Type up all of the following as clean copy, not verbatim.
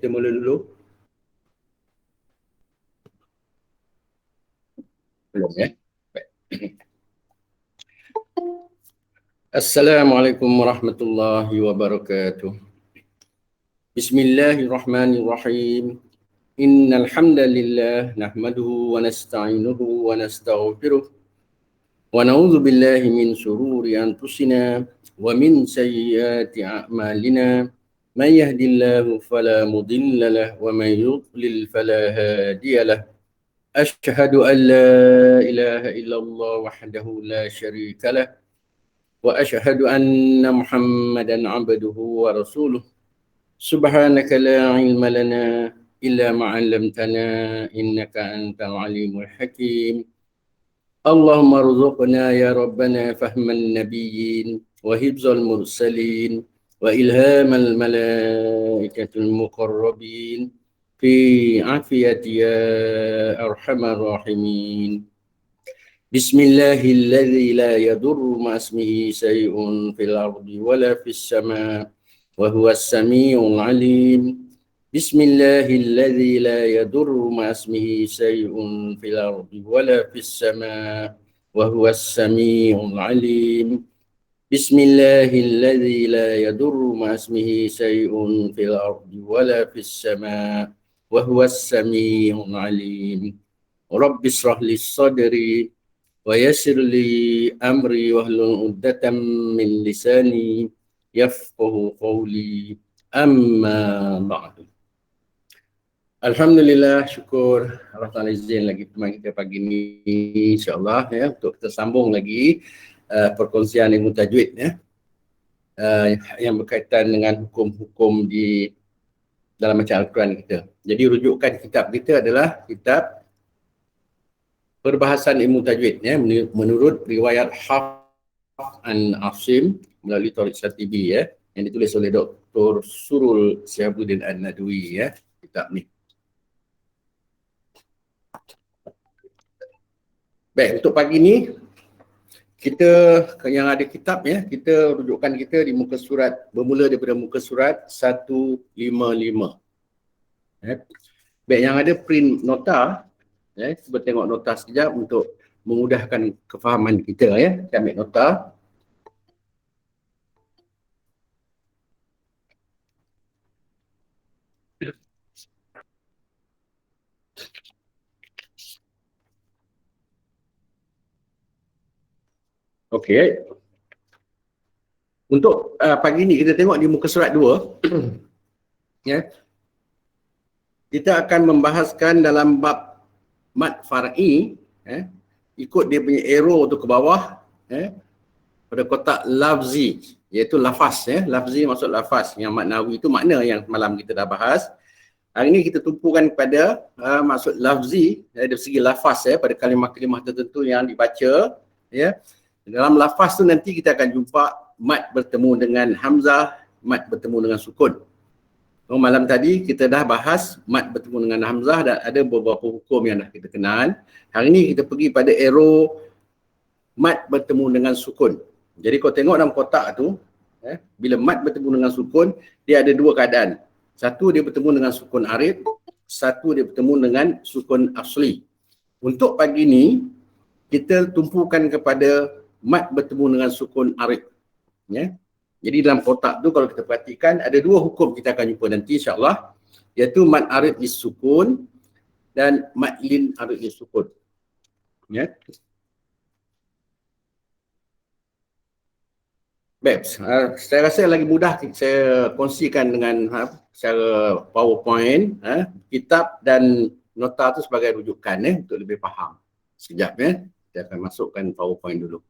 kita mula dulu. Belum ya? Baik. Assalamualaikum warahmatullahi wabarakatuh. Bismillahirrahmanirrahim. Innal hamdalillah nahmaduhu wa nasta'inuhu wa nastaghfiruh wa na'udzu billahi min shururi anfusina wa min sayyiati a'malina. May yahdihillahu fala mudilla lahu wa may yudlil fala hadiya lahu. Asyhadu an la ilaha illallah wahdahu la syarika lahu wa asyhadu anna Muhammadan abduhu wa rasuluh. Subhanaka la ilma lana illa ma 'allamtana innaka antal alimul hakim. Allahumma rzuqna ya rabbana fahman nabiyyin wa hifzal mursalin wa ilhamal malaikatul muqarrabin fi afiyati ya arhamar rahimin. Bismillahilladzi la yadurru ma ismihi syai'un fil ardi wala fis sama' wa huwas samiul alim. Bismillahilladzi la yadurru ma ismihi syai'un fil ardi wala fis sama' wa huwas samiul alim. Bismillahilladzi la yadurru ma ismihi syai'un fil ardi wala fis sama' wa huwas samiul alim. Rabbi shrah li sadri wa yassir li amri wahlul 'uqdatam min lisani yafqahu qawli. Amma ba'du. Alhamdulillah, syukur Allah Ta'ala izin lagi teman kita pagi ni, insyaAllah ya, untuk kita sambung lagi perkongsian ilmu tajwid ya, yang berkaitan dengan hukum-hukum di dalam bacaan Al-Quran kita. Jadi rujukan kitab kita adalah kitab Perbahasan Ilmu Tajwid ya, menurut riwayat Hafs an Asim melalui Tariq Syatibi ya, yang ditulis oleh Dr. Surul Syihabuddin An-Nadwi ya, kitab ni. Baik, untuk pagi ni kita yang ada kitab ya, kita rujukan kita di muka surat, bermula daripada muka surat 155. Ya. Baik, yang ada print nota ya, cuba tengok nota sekejap untuk memudahkan kefahaman kita ya. Kita ambil nota. Okey. Untuk pagi ni kita tengok di muka surat 2 ya. Kita akan membahaskan dalam bab mad far'i ikut dia punya arrow tu ke bawah pada kotak lafzi, iaitu lafaz ya. Lafzi maksud lafaz, yang maknawi itu makna yang malam kita dah bahas. Hari ini kita tumpukan pada maksud lafzi dari segi lafaz ya, pada kalimah-kalimah tertentu yang dibaca ya. Dalam lafaz tu nanti kita akan jumpa mad bertemu dengan hamzah, mad bertemu dengan sukun. Malam tadi kita dah bahas mad bertemu dengan hamzah dan ada beberapa hukum yang dah kita kenal. Hari ini kita pergi pada arrow mad bertemu dengan sukun. Jadi kau tengok dalam kotak tu, bila mad bertemu dengan sukun, dia ada dua keadaan. Satu dia bertemu dengan sukun arid, satu dia bertemu dengan sukun asli. Untuk pagi ni kita tumpukan kepada mad bertemu dengan sukun arid. Ya. Jadi dalam kotak tu kalau kita perhatikan ada dua hukum kita akan jumpa nanti insya-Allah, iaitu mad arid disukun dan mad lin arid disukun. Ya. Baik, saya rasa lagi mudah saya kongsikan dengan secara PowerPoint kitab dan nota tu sebagai rujukan untuk lebih faham. Sekejap ya, saya akan masukkan PowerPoint dulu.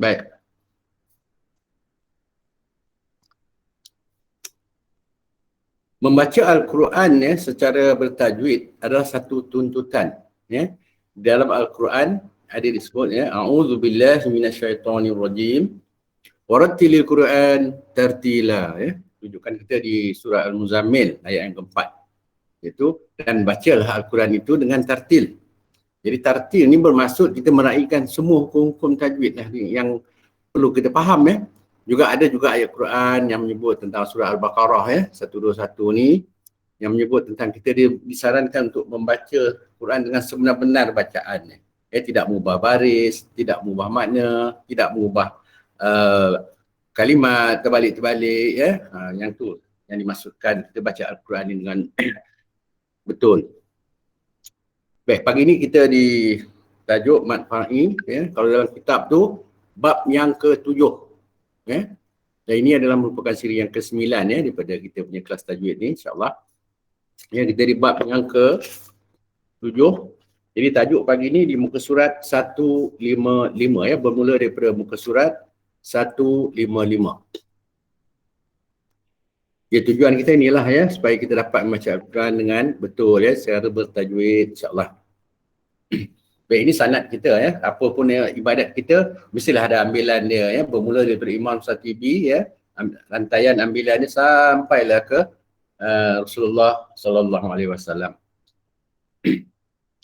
Baik. Membaca Al-Quran secara bertajwid adalah satu tuntutan ya, dalam Al-Quran ada disebut ya, a'udzubillahi minasyaitonirrajim warattilil Quran tartila ya. Rujukan kita di surah Al-Muzammil ayat yang keempat. Iaitu dan bacalah Al-Quran itu dengan tartil. Jadi tartil ni bermaksud kita meraihkan semua hukum-hukum tajwid lah yang perlu kita faham ya. Ada juga ayat Quran yang menyebut tentang surah Al-Baqarah ya, 121 ni yang menyebut tentang kita disarankan untuk membaca Quran dengan sebenar-benar bacaannya. Tidak mengubah baris, tidak mengubah makna, tidak mengubah kalimat terbalik-terbalik ya. Yang tu yang dimaksudkan kita baca Al-Quran ini dengan betul. Baik, pagi ni kita di tajuk Mad Far'i ya. Kalau dalam kitab tu bab yang ke-7 ya. Dan ini adalah merupakan siri yang ke-9 ya daripada kita punya kelas tajwid ni insya-Allah. Ya, kita di bab yang ke-7. Jadi tajuk pagi ni di muka surat 155 ya, bermula daripada muka surat 155. Ya, tujuan kita inilah ya, supaya kita dapat membaca Al-Quran dengan betul ya, secara bertajwid insya-Allah. Baik, ini sanad kita ya, apa pun ya, ibadat kita mestilah ada ambilan dia ya, bermula daripada Imam Syatibi ya, rantaian ambilan dia sampailah ke Rasulullah sallallahu alaihi wasallam.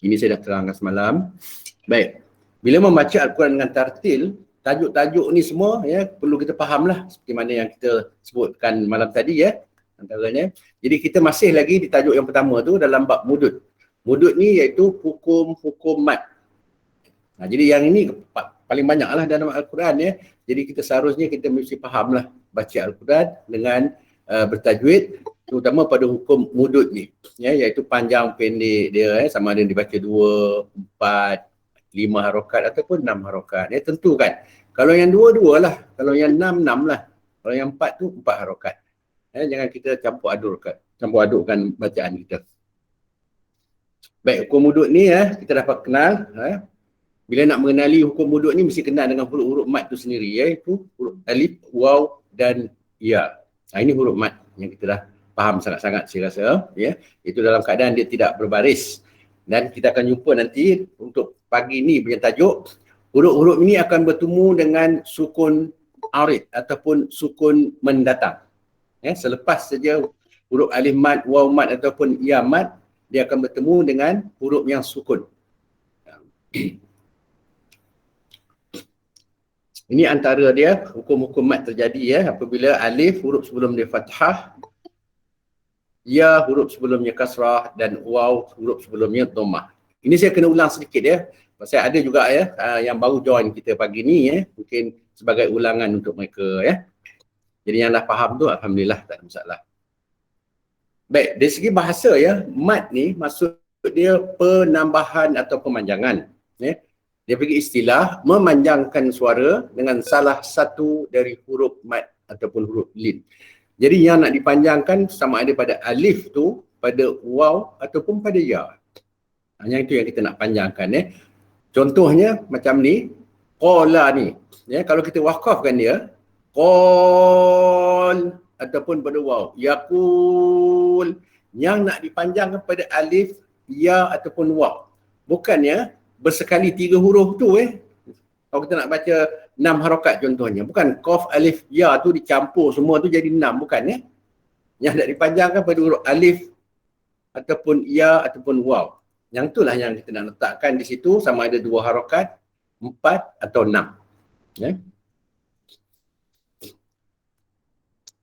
Ini saya dah terangkan semalam. Baik, bila membaca Al-Quran dengan tartil, tajuk-tajuk ni semua ya perlu kita fahamlah seperti mana yang kita sebutkan malam tadi ya antaranya. Jadi kita masih lagi di tajuk yang pertama tu dalam bab mudud. Mudud ni iaitu hukum-hukum mad. Jadi yang ini paling banyaklah dalam Al-Quran ya. Jadi kita seharusnya kita mesti fahamlah baca Al-Quran dengan bertajwid, terutama pada hukum mudud ni ya, iaitu panjang pendek dia ya, sama ada dibaca 2, 4, 5 harokat ataupun 6 harokat. Ya tentu kan. Kalau yang 2 lah, kalau yang 6 lah. Kalau yang 4 tu 4 harokat. Ya, jangan kita campur adukkan bacaan kita. Baik, hukum mudud ni ya, kita dapat kenal ya. Bila nak mengenali hukum mudud ni mesti kenal dengan huruf-huruf mad tu sendiri, iaitu huruf alif, waw dan ya. Ini huruf mad yang kita dah faham sangat-sangat saya rasa ya. Itu dalam keadaan dia tidak berbaris. Dan kita akan jumpa nanti untuk pagi ni punya tajuk, huruf-huruf ini akan bertemu dengan sukun arid ataupun sukun mendatang. Ya, selepas saja huruf alif mad, waw mad ataupun ya mad, dia akan bertemu dengan huruf yang sukun. Ini antara dia hukum-hukum mad terjadi ya, apabila alif huruf sebelum dia fathah, ya huruf sebelumnya kasrah dan waw huruf sebelumnya dhammah. Ini saya kena ulang sedikit ya. Pasal ada juga ya yang baru join kita pagi ni ya, mungkin sebagai ulangan untuk mereka ya. Jadi yang dah faham tu alhamdulillah tak ada masalah. Baik, dari segi bahasa ya, mad ni maksud dia penambahan atau pemanjangan ya. Dia bagi istilah memanjangkan suara dengan salah satu dari huruf mad ataupun huruf lin. Jadi yang nak dipanjangkan sama ada pada alif tu, pada waw ataupun pada ya. Yang itu yang kita nak panjangkan ya. Contohnya macam ni, qala ni. Ya, kalau kita waqafkan dia, qal ataupun pada waw, yaqul. Yang nak dipanjangkan pada alif, ya ataupun waw. Bukannya bersekali 3 huruf tu Kalau kita nak baca 6 harokat contohnya, bukan qaf alif ya tu dicampur semua tu jadi 6, bukan ya. Yang nak dipanjangkan pada huruf alif ataupun ya ataupun waw. Yang itulah yang kita nak letakkan di situ, sama ada 2 harokat, 4 atau 6. Ya.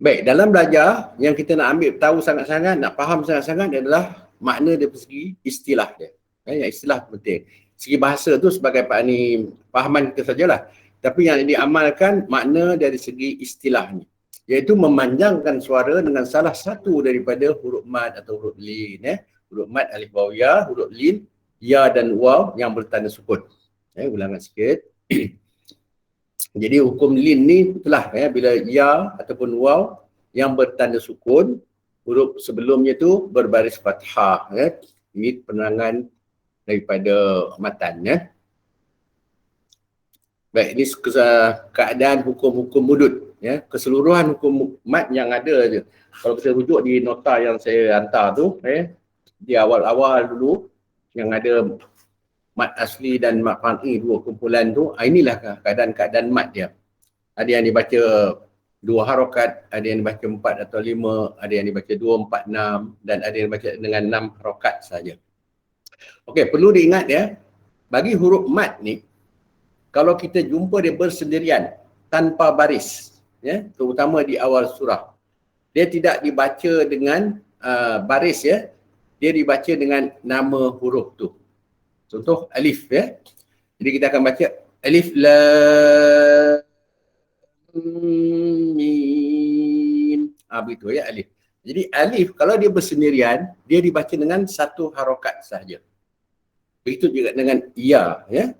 Baik, dalam belajar yang kita nak ambil tahu sangat-sangat, nak faham sangat-sangat adalah makna dari segi istilah dia. Ya, istilah penting. Segi bahasa tu sebagai pahaman kita sajalah. Tapi yang diamalkan makna dari segi istilahnya, iaitu memanjangkan suara dengan salah satu daripada huruf mad atau huruf lin ya. Huruf mad alif waw ya, huruf lin ya dan waw yang bertanda sukun. Ya, ulangan sikit. Jadi hukum lin ni itulah ya, bila ya ataupun waw yang bertanda sukun, huruf sebelumnya tu berbaris fathah ya. Ini penerangan daripada matan ya. Baik, ini keadaan hukum-hukum mudud ya, keseluruhan hukum mad yang ada je. Kalau kita rujuk di nota yang saya hantar tu di awal-awal dulu yang ada mat asli dan mat far'i, dua kumpulan tu, inilah keadaan-keadaan mat dia. Ada yang dibaca 2 harokat, ada yang dibaca 4 atau 5, ada yang dibaca 2, 4, 6 dan ada yang dibaca dengan 6 harokat saja. Okey, perlu diingat ya, bagi huruf mat ni, kalau kita jumpa dia bersendirian tanpa baris, ya, terutama di awal surah, dia tidak dibaca dengan baris ya, dia dibaca dengan nama huruf tu. Contoh alif ya. Jadi kita akan baca alif lam mim. Begitu ya alif. Jadi alif kalau dia bersendirian, dia dibaca dengan 1 harokat sahaja. Begitu juga dengan ya ya.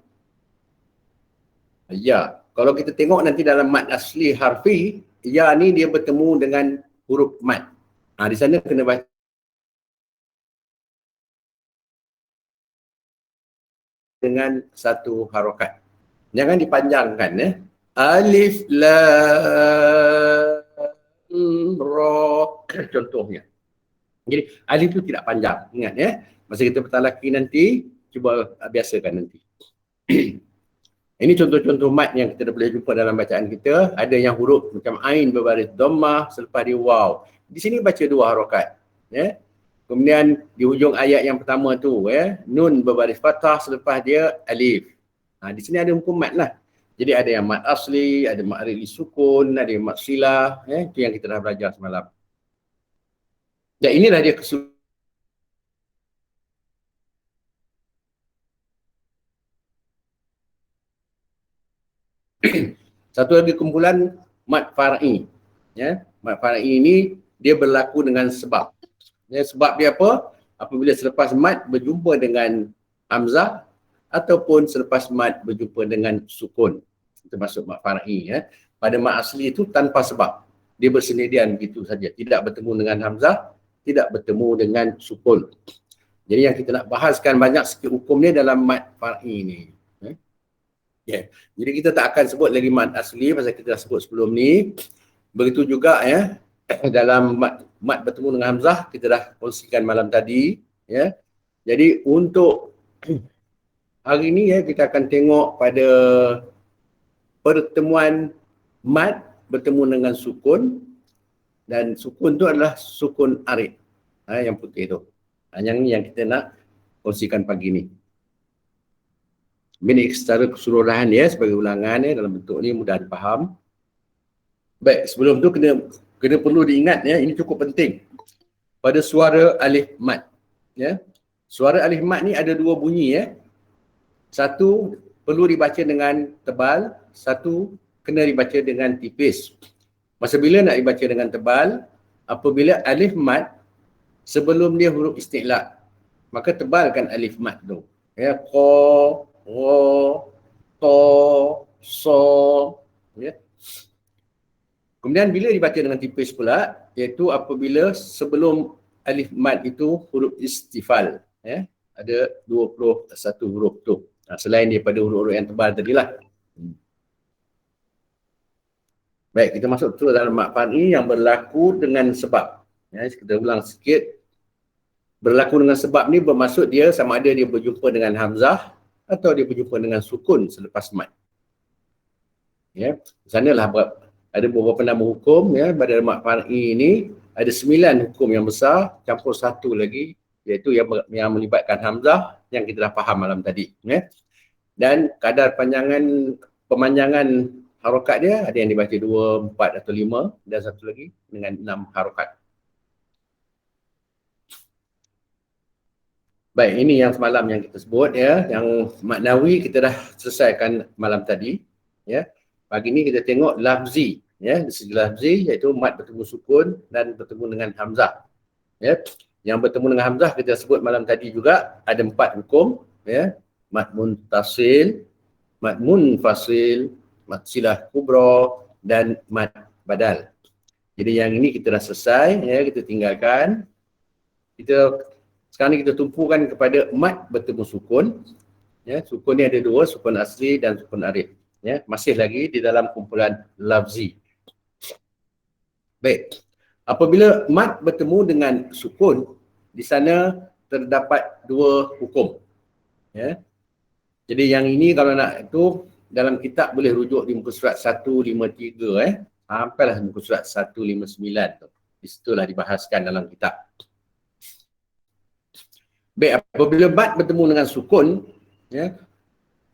Ya. Kalau kita tengok nanti dalam mat asli harfi, ya ni dia bertemu dengan huruf mat. Di sana kena baca dengan 1 harokat. Jangan dipanjangkan ya. Alif lam ra contohnya. Jadi alif itu tidak panjang. Ingat ya. Masa kita bertalaki nanti, cuba biasakan nanti. Ini contoh-contoh mat yang kita dah boleh jumpa dalam bacaan kita. Ada yang huruf macam ain berbaris dhammah, selepas dia waw. Di sini baca 2 harokat. Ya. Kemudian di hujung ayat yang pertama tu, ya, nun berbaris fathah, selepas dia alif. Di sini ada hukum mat lah. Jadi ada yang mat asli, ada mat rili sukun, ada yang mat silah. Ya. Itu yang kita dah belajar semalam. Dan inilah dia keseluruhan. Satu lagi kumpulan mat far'i. Ya. Mat far'i ini dia berlaku dengan sebab. Ya, sebab dia apa? Apabila selepas mat berjumpa dengan hamzah ataupun selepas mat berjumpa dengan sukun. Itu maksud mat far'i ya. Pada mat asli itu tanpa sebab. Dia bersendirian begitu saja. Tidak bertemu dengan hamzah, tidak bertemu dengan sukun. Jadi yang kita nak bahaskan banyak sikit hukumnya dalam mat far'i ni. Ya. Jadi kita tak akan sebut lagi mat asli pasal kita dah sebut sebelum ni. Begitu juga ya dalam mat bertemu dengan hamzah kita dah kongsikan malam tadi ya. Jadi untuk hari ni ya kita akan tengok pada pertemuan mat bertemu dengan sukun, dan sukun tu adalah sukun arid. Yang putih tu. Yang ni yang kita nak kongsikan pagi ni. Ini secara keseluruhan ya, sebagai ulangan ya, dalam bentuk ni mudah dipaham. Baik, sebelum tu kena perlu diingat ya, ini cukup penting. Pada suara alif mat ya. Suara alif mat ni ada 2 bunyi ya. Satu perlu dibaca dengan tebal, satu kena dibaca dengan tipis. Masa bila nak dibaca dengan tebal? Apabila alif mat sebelum dia huruf isti'la, maka tebalkan alif mat tu. Ya, qa, ra, ta, sa, ya. Kemudian bila dibaca dengan tipis pula, iaitu apabila sebelum alif mat itu huruf istifal, ya. Ada 21 huruf tu. Selain daripada huruf-huruf yang tebal tadilah. Baik, kita masuk terus dalam mat far'i yang berlaku dengan sebab. Ya, kita ulang sikit. Berlaku dengan sebab ni bermaksud dia sama ada dia berjumpa dengan hamzah atau dia berjumpa dengan sukun selepas mat. Ya, di sanalah ada beberapa nama hukum ya pada mat far'i ini. Ada 9 hukum yang besar campur satu lagi, iaitu yang melibatkan hamzah yang kita dah faham malam tadi ya. Dan kadar pemanjangan harokat dia ada yang dibaca 2, 4 atau 5, dan satu lagi dengan 6 harokat. Baik, ini yang semalam yang kita sebut ya, yang maknawi kita dah selesaikan malam tadi ya. Pagi ni kita tengok lafzi ya, dari segi lafzi iaitu mat bertemu sukun dan bertemu dengan hamzah. Ya. Yang bertemu dengan hamzah kita sebut malam tadi juga ada 4 hukum ya. Mat muntasil, mat munfasil, mat silah kubra dan mat badal. Jadi yang ini kita dah selesai ya, kita tinggalkan. Sekarang ni kita tumpukan kepada mat bertemu sukun. Ya, sukun ni ada 2, sukun asli dan sukun arid. Ya, masih lagi di dalam kumpulan lafzi. Baik. Apabila mat bertemu dengan sukun, di sana terdapat 2 hukum. Ya. Jadi yang ini kalau nak itu dalam kitab boleh rujuk di muka surat 153 sampailah muka surat 159 tu. Di situlah dibahaskan dalam kitab. Baik, apabila mat bertemu dengan sukun, ya,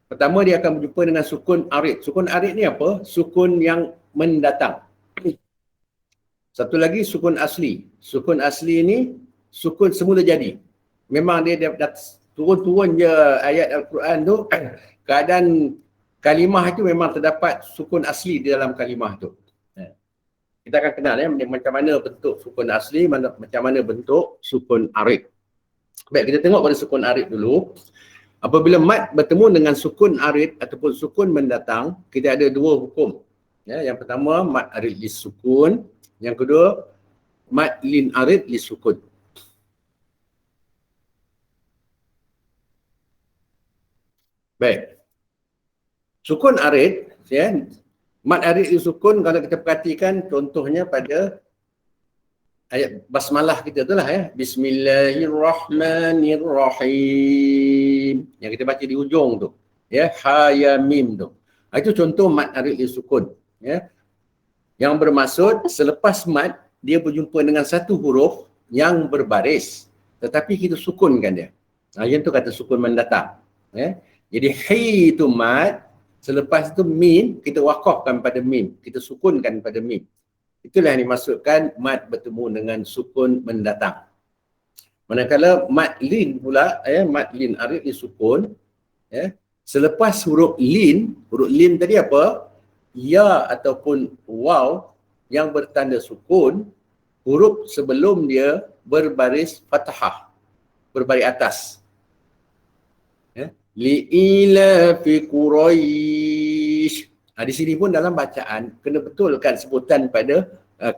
pertama dia akan berjumpa dengan sukun arid. Sukun arid ni apa? Sukun yang mendatang. Satu lagi sukun asli. Sukun asli ni sukun semula jadi. Memang dia turun-turun je ayat Al-Quran tu, keadaan kalimah itu memang terdapat sukun asli di dalam kalimah tu. Kita akan kenal macam mana bentuk sukun asli, macam mana bentuk sukun arid. Baik, kita tengok pada sukun arid dulu. Apabila mat bertemu dengan sukun arid ataupun sukun mendatang, kita ada dua hukum. Ya, yang pertama mat arid li sukun, yang kedua mat lin arid li sukun. Baik. Sukun arid, ya, mat arid li sukun kalau kita perhatikan contohnya pada ayat basmalah kita tu lah, ya. Bismillahirrahmanirrahim. Yang kita baca di ujung tu. Ya, ha ya mim tu. Itu contoh mat arid li sukun, ya. Yang bermaksud selepas mat dia berjumpa dengan satu huruf yang berbaris tetapi kita sukunkan dia. Yang tu kata sukun mendatang, ya. Jadi hi itu mat, selepas itu mim kita wakafkan pada mim, kita sukunkan pada mim. Itulah yang dimaksudkan mat bertemu dengan sukun mendatang. Manakala mat lin pula, mat lin arid li sukun, ya. Selepas huruf lin tadi apa? Ya ataupun waw yang bertanda sukun, huruf sebelum dia berbaris fathah, berbaris atas. Ya. Li'ila fi Quraisy. Di sini pun dalam bacaan kena betulkan sebutan pada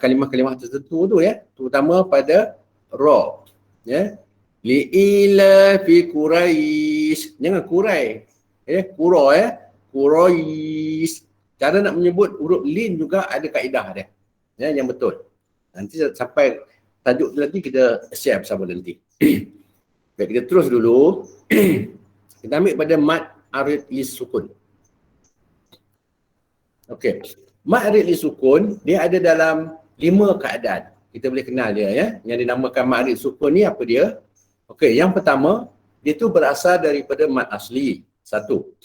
kalimah-kalimah tertentu tu, ya, terutama pada ra, ya. Li'ila fi Quraisy, jangan kurai, ya, qura, ya, Quraisy. Cara nak menyebut huruf lin juga ada kaedah dia, ya, yang betul. Nanti sampai tajuk tu nanti kita share bersama nanti. Baik, kita terus dulu. Kita ambil pada mat arid li sukun. Okey. Mat arid li sukun dia ada dalam 5 keadaan. Kita boleh kenal dia, ya. Yang dinamakan mat arid sukun ni apa dia? Okey, yang pertama dia tu berasal daripada mat asli. Satu.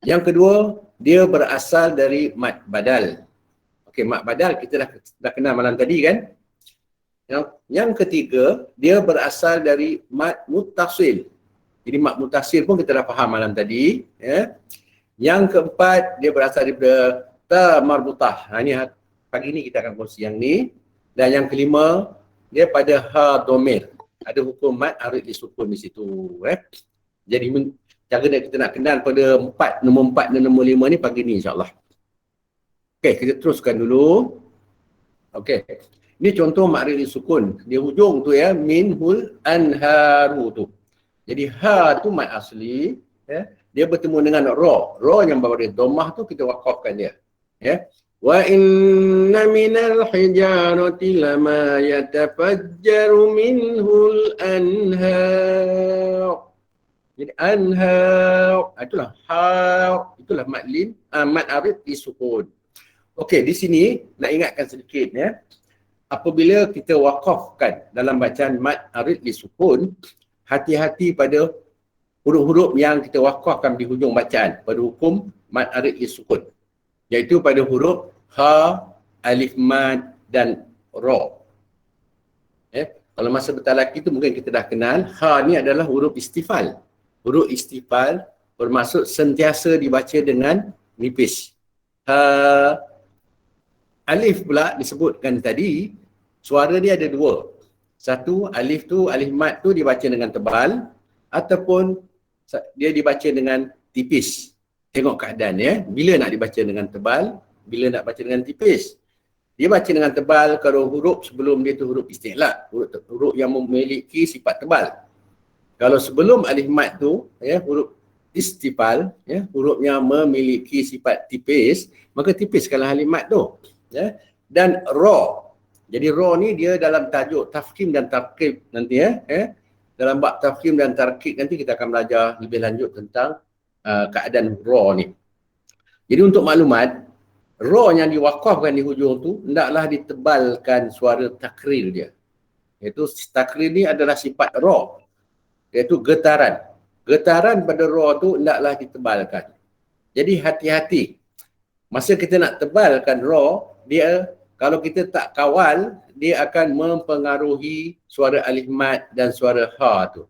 Yang kedua, dia berasal dari mat badal. Okey, mat badal kita dah kenal malam tadi, kan? Yang ketiga, dia berasal dari mat muttasil. Jadi mat muttasil pun kita dah faham malam tadi, ya. Yang keempat, dia berasal daripada ta marbutah. Ini pagi ni kita akan kongsi yang ni. Dan yang kelima, dia pada ha domir. Ada hukum mat arid li sukun di situ, Jadi cara kita nak kenal pada nombor 4 dan nombor 5 ni pagi ni, insyaAllah. Okey, kita teruskan dulu. Okey, ini contoh mat arid li sukun. Di hujung tu, ya, minhul anharu tu. Jadi ha tu mat asli, ya. Dia bertemu dengan ra yang berbaris dhammah tu kita wakafkan dia, ya. Wa inna minal hijarati lama yatafajjaru minhul anhar. Jadi anhar, itulah ha, itulah mat lin, mat arid li sukun. Okey, di sini nak ingatkan sedikit, ya. Apabila kita wakafkan dalam bacaan mat arid li sukun, hati-hati pada huruf-huruf yang kita wakafkan di hujung bacaan pada hukum mat arid li sukun, iaitu pada huruf ha, alif mad dan ra. Kalau masa bertalaki tu mungkin kita dah kenal, ha ni adalah huruf istifal. Huruf istifal bermaksud sentiasa dibaca dengan nipis. Ha, alif pula disebutkan tadi, suara dia ada dua. Satu, alif tu, alif mad tu dibaca dengan tebal ataupun dia dibaca dengan tipis. Tengok keadaan, ya. Bila nak dibaca dengan tebal, bila nak baca dengan tipis. Dia baca dengan tebal kalau huruf sebelum dia tu huruf isti'la, huruf yang memiliki sifat tebal. Kalau sebelum alif mad tu, ya, huruf istifal, ya, huruf yang memiliki sifat tipis, maka tipiskanlah alif mad tu, ya. Dan ra. Jadi ra ni dia dalam tajuk tafkhim dan tarkib nanti, ya. Dalam bab tafkhim dan tarkib nanti kita akan belajar lebih lanjut tentang keadaan ra ni. Jadi untuk maklumat, ra yang diwakafkan di hujung tu hendaklah ditebalkan suara takrir dia. Iaitu takrir ni adalah sifat ra, iaitu getaran. Getaran pada ra tu hendaklah ditebalkan. Jadi hati-hati. Masa kita nak tebalkan ra, dia kalau kita tak kawal, dia akan mempengaruhi suara alif mat dan suara ha tu.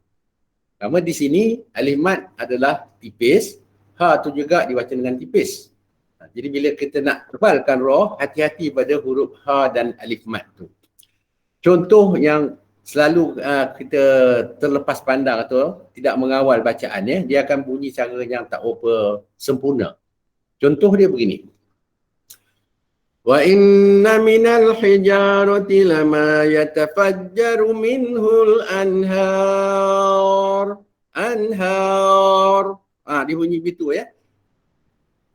Pertama di sini alif mat adalah tipis, ha tu juga dibaca dengan tipis. Jadi bila kita nak tebalkan ra, hati-hati pada huruf ha dan alif mat tu. Contoh yang selalu kita terlepas pandang atau tidak mengawal bacaan dia akan bunyi cara yang tak apa sempurna. Contoh dia begini. Wa inna minal hijarati lama yatafajjaru minhul anhar. Anhar. Dia bunyi begitu ya.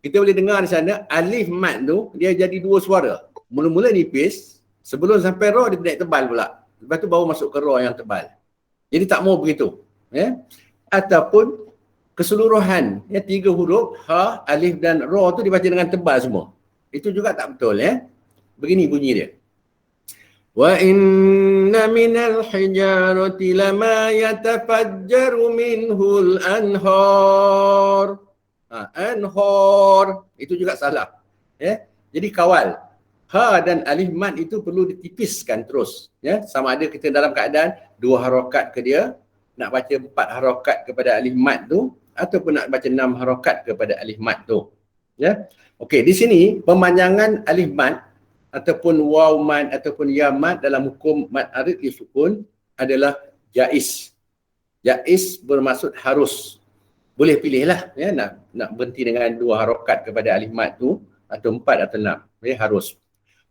Kita boleh dengar di sana alif mat tu dia jadi dua suara. Mula-mula nipis, sebelum sampai ra dia naik tebal pula. Lepas tu baru masuk ke ra yang tebal. Jadi tak mau begitu. Ya. Ataupun keseluruhan ya, 3 huruf ha, alif dan ra tu dibaca dengan tebal semua. Itu juga tak betul ya. Begini bunyi dia. Wa inna minal hijarati lama yatafajjaru minhul anhar. Anhar itu juga salah. Ya. Jadi kawal. Ha dan alif mat itu perlu ditipiskan terus. Ya. Sama ada kita dalam keadaan 2 harakat ke dia, nak baca 4 harakat kepada alif mat tu, ataupun nak baca 6 harakat kepada alif mat tu. Ya. Okey, di sini pemanjangan alif mat ataupun waw mat ataupun ya mat dalam hukum mat arid li sukun adalah jaiz. Jaiz bermaksud harus. Boleh pilihlah ya, nak berhenti dengan 2 harakat kepada alif mat tu atau 4 atau 6. Ya, harus.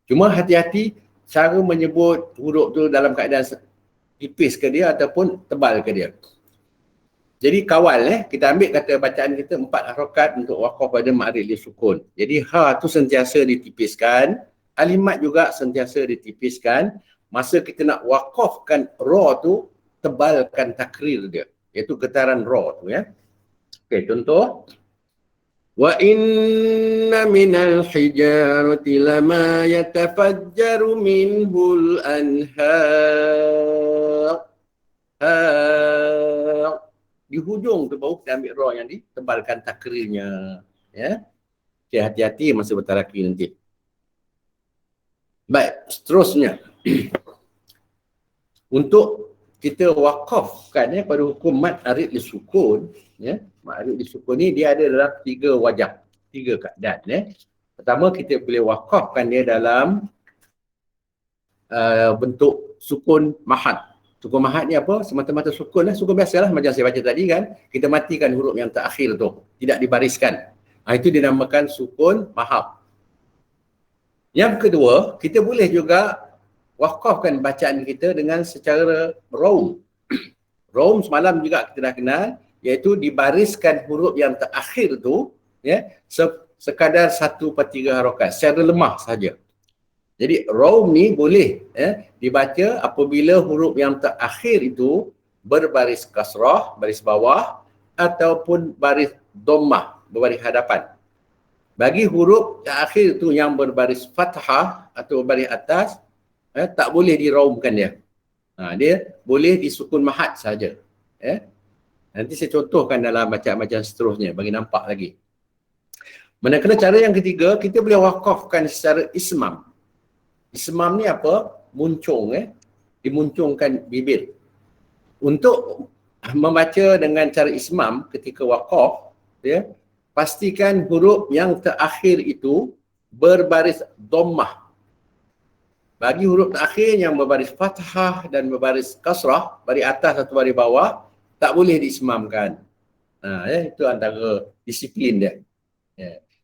Cuma hati-hati cara menyebut huruf tu dalam keadaan tipis ke dia ataupun tebal ke dia. Jadi kawal kita ambil kata bacaan kita 4 harakat untuk wakaf pada ma'rid li sukun. Jadi ha tu sentiasa ditipiskan, alif mat juga sentiasa ditipiskan. Masa kita nak wakafkan ra tu, tebalkan takrir dia, iaitu getaran ra tu ya. Okey, contoh. Wa inna minal hijarati lama yatafajjaru minhul anhar. Di hujung tu baru kita ambil ra yang ditebalkan takrirnya. Ya. Okay, hati-hati masa bertaraki nanti. Baik, seterusnya. Untuk kita wakafkan pada hukum mat arid li sukun, ya. Mat arid li sukun ni dia ada dalam 3 wajah, 3 keadaan. Pertama, kita boleh wakafkan dia dalam bentuk sukun mahat. Sukun mahat ni apa? Semata-mata sukun lah. Sukun biasalah macam saya baca tadi kan. Kita matikan huruf yang terakhir tu. Tidak dibariskan. Itu dinamakan sukun mahat. Yang kedua, kita boleh juga wakafkan bacaan kita dengan secara raum. Raum semalam juga kita dah kenal, iaitu dibariskan huruf yang terakhir tu ya, sekadar 1/3 harakat, secara lemah saja. Jadi raum ni boleh dibaca apabila huruf yang terakhir itu berbaris kasrah, baris bawah, ataupun baris dhammah, berbaris hadapan. Bagi huruf terakhir tu yang berbaris fathah atau baris atas, tak boleh diraumkan dia. Dia boleh disukun mahat saja. Nanti saya contohkan dalam bacaan-bacaan seterusnya bagi nampak lagi. Manakala cara yang ketiga, kita boleh wakafkan secara ismam. Ismam ni apa? Muncung, dimuncungkan bibir. Untuk membaca dengan cara ismam ketika wakaf, pastikan huruf yang terakhir itu berbaris dhammah. Bagi huruf terakhir yang berbaris fathah dan berbaris kasrah, baris atas atau baris bawah, tak boleh diismamkan. Itu antara disiplin dia.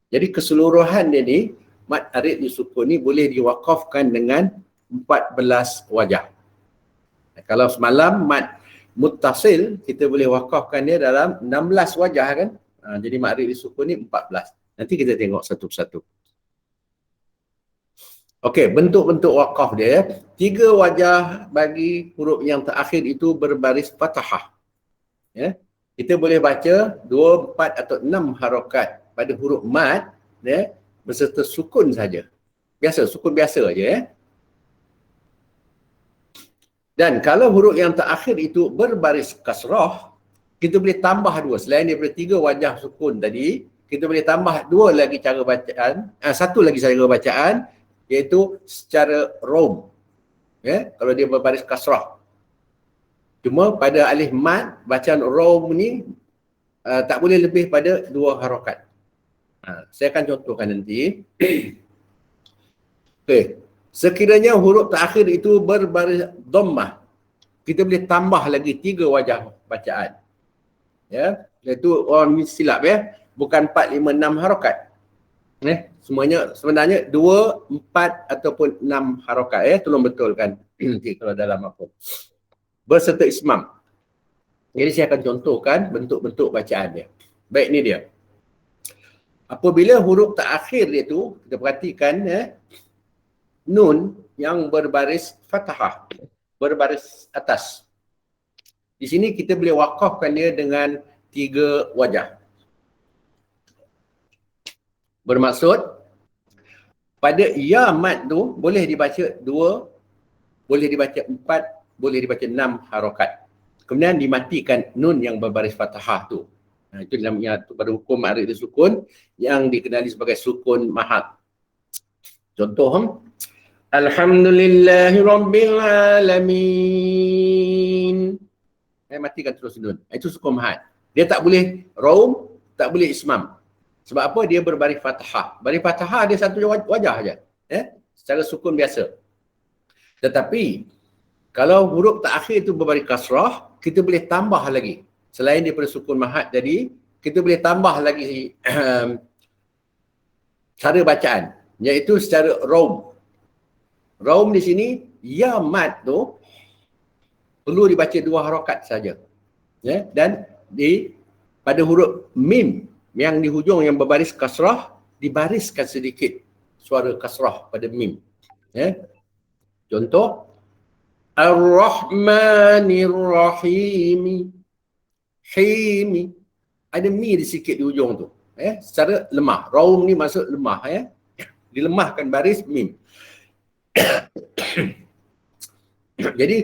Jadi keseluruhan dia ni, mat arid li sukun ni boleh diwakafkan dengan 14 wajah. Kalau semalam mat muttasil, kita boleh wakafkan dia dalam 16 wajah kan. Jadi mat arid li sukun ni 14. Nanti kita tengok satu persatu. Okey, bentuk-bentuk wakaf dia. 3 wajah bagi huruf yang terakhir itu berbaris fathah. Ya. kita boleh baca 2, 4 atau 6 harokat pada huruf mad berserta sukun saja. Biasa, sukun biasa aja ya. Dan kalau huruf yang terakhir itu berbaris kasrah, kita boleh tambah 2. Selain daripada 3 wajah sukun tadi, kita boleh tambah 2 lagi cara bacaan, 1 lagi cara bacaan, iaitu secara rom. Ya, kalau dia berbaris kasrah. Cuma pada alif mad, bacaan rom ni tak boleh lebih pada 2 harokat. Saya akan contohkan nanti. Okey. Sekiranya huruf terakhir itu berbaris dhammah, kita boleh tambah lagi 3 wajah bacaan. Ya, iaitu orang silap ya, bukan 4, 5, 6 harokat. Semuanya sebenarnya 2, 4 ataupun 6 harokat ya, tolong betulkan nanti kalau dalam apa. Berserta ismam. Jadi saya akan contohkan bentuk-bentuk bacaan dia. Baik, ni dia. Apabila huruf terakhir dia tu, kita perhatikan nun yang berbaris fathah, berbaris atas. Di sini kita boleh wakafkan dia dengan 3 wajah. Bermaksud, pada ya mad tu boleh dibaca 2, boleh dibaca 4, boleh dibaca 6 harokat. Kemudian dimatikan nun yang berbaris fathah tu. Itu dalamnya pada hukum ma'rif sukun yang dikenali sebagai sukun mahad. Contoh, Alhamdulillahi Rabbil Alamin. Matikan terus nun. Itu sukun mahad. Dia tak boleh raum, tak boleh ismam. Sebab apa? Dia berbaris fathah. Baris fathah dia satu wajah saja. Secara sukun biasa. Tetapi, kalau huruf terakhir itu berbaris kasrah, kita boleh tambah lagi. Selain daripada sukun mahad tadi, kita boleh tambah lagi cara bacaan. Iaitu secara raum. Raum di sini, ya mad tu perlu dibaca 2 harokat saja. Ya, dan pada huruf mim yang di hujung yang berbaris kasrah, dibariskan sedikit suara kasrah pada mim. Ya. Contoh, Ar-Rahmanir Rahim. Himi. Ada mi di sikit di hujung tu. Secara lemah. Raum ni maksud lemah. Dilemahkan baris mim. Jadi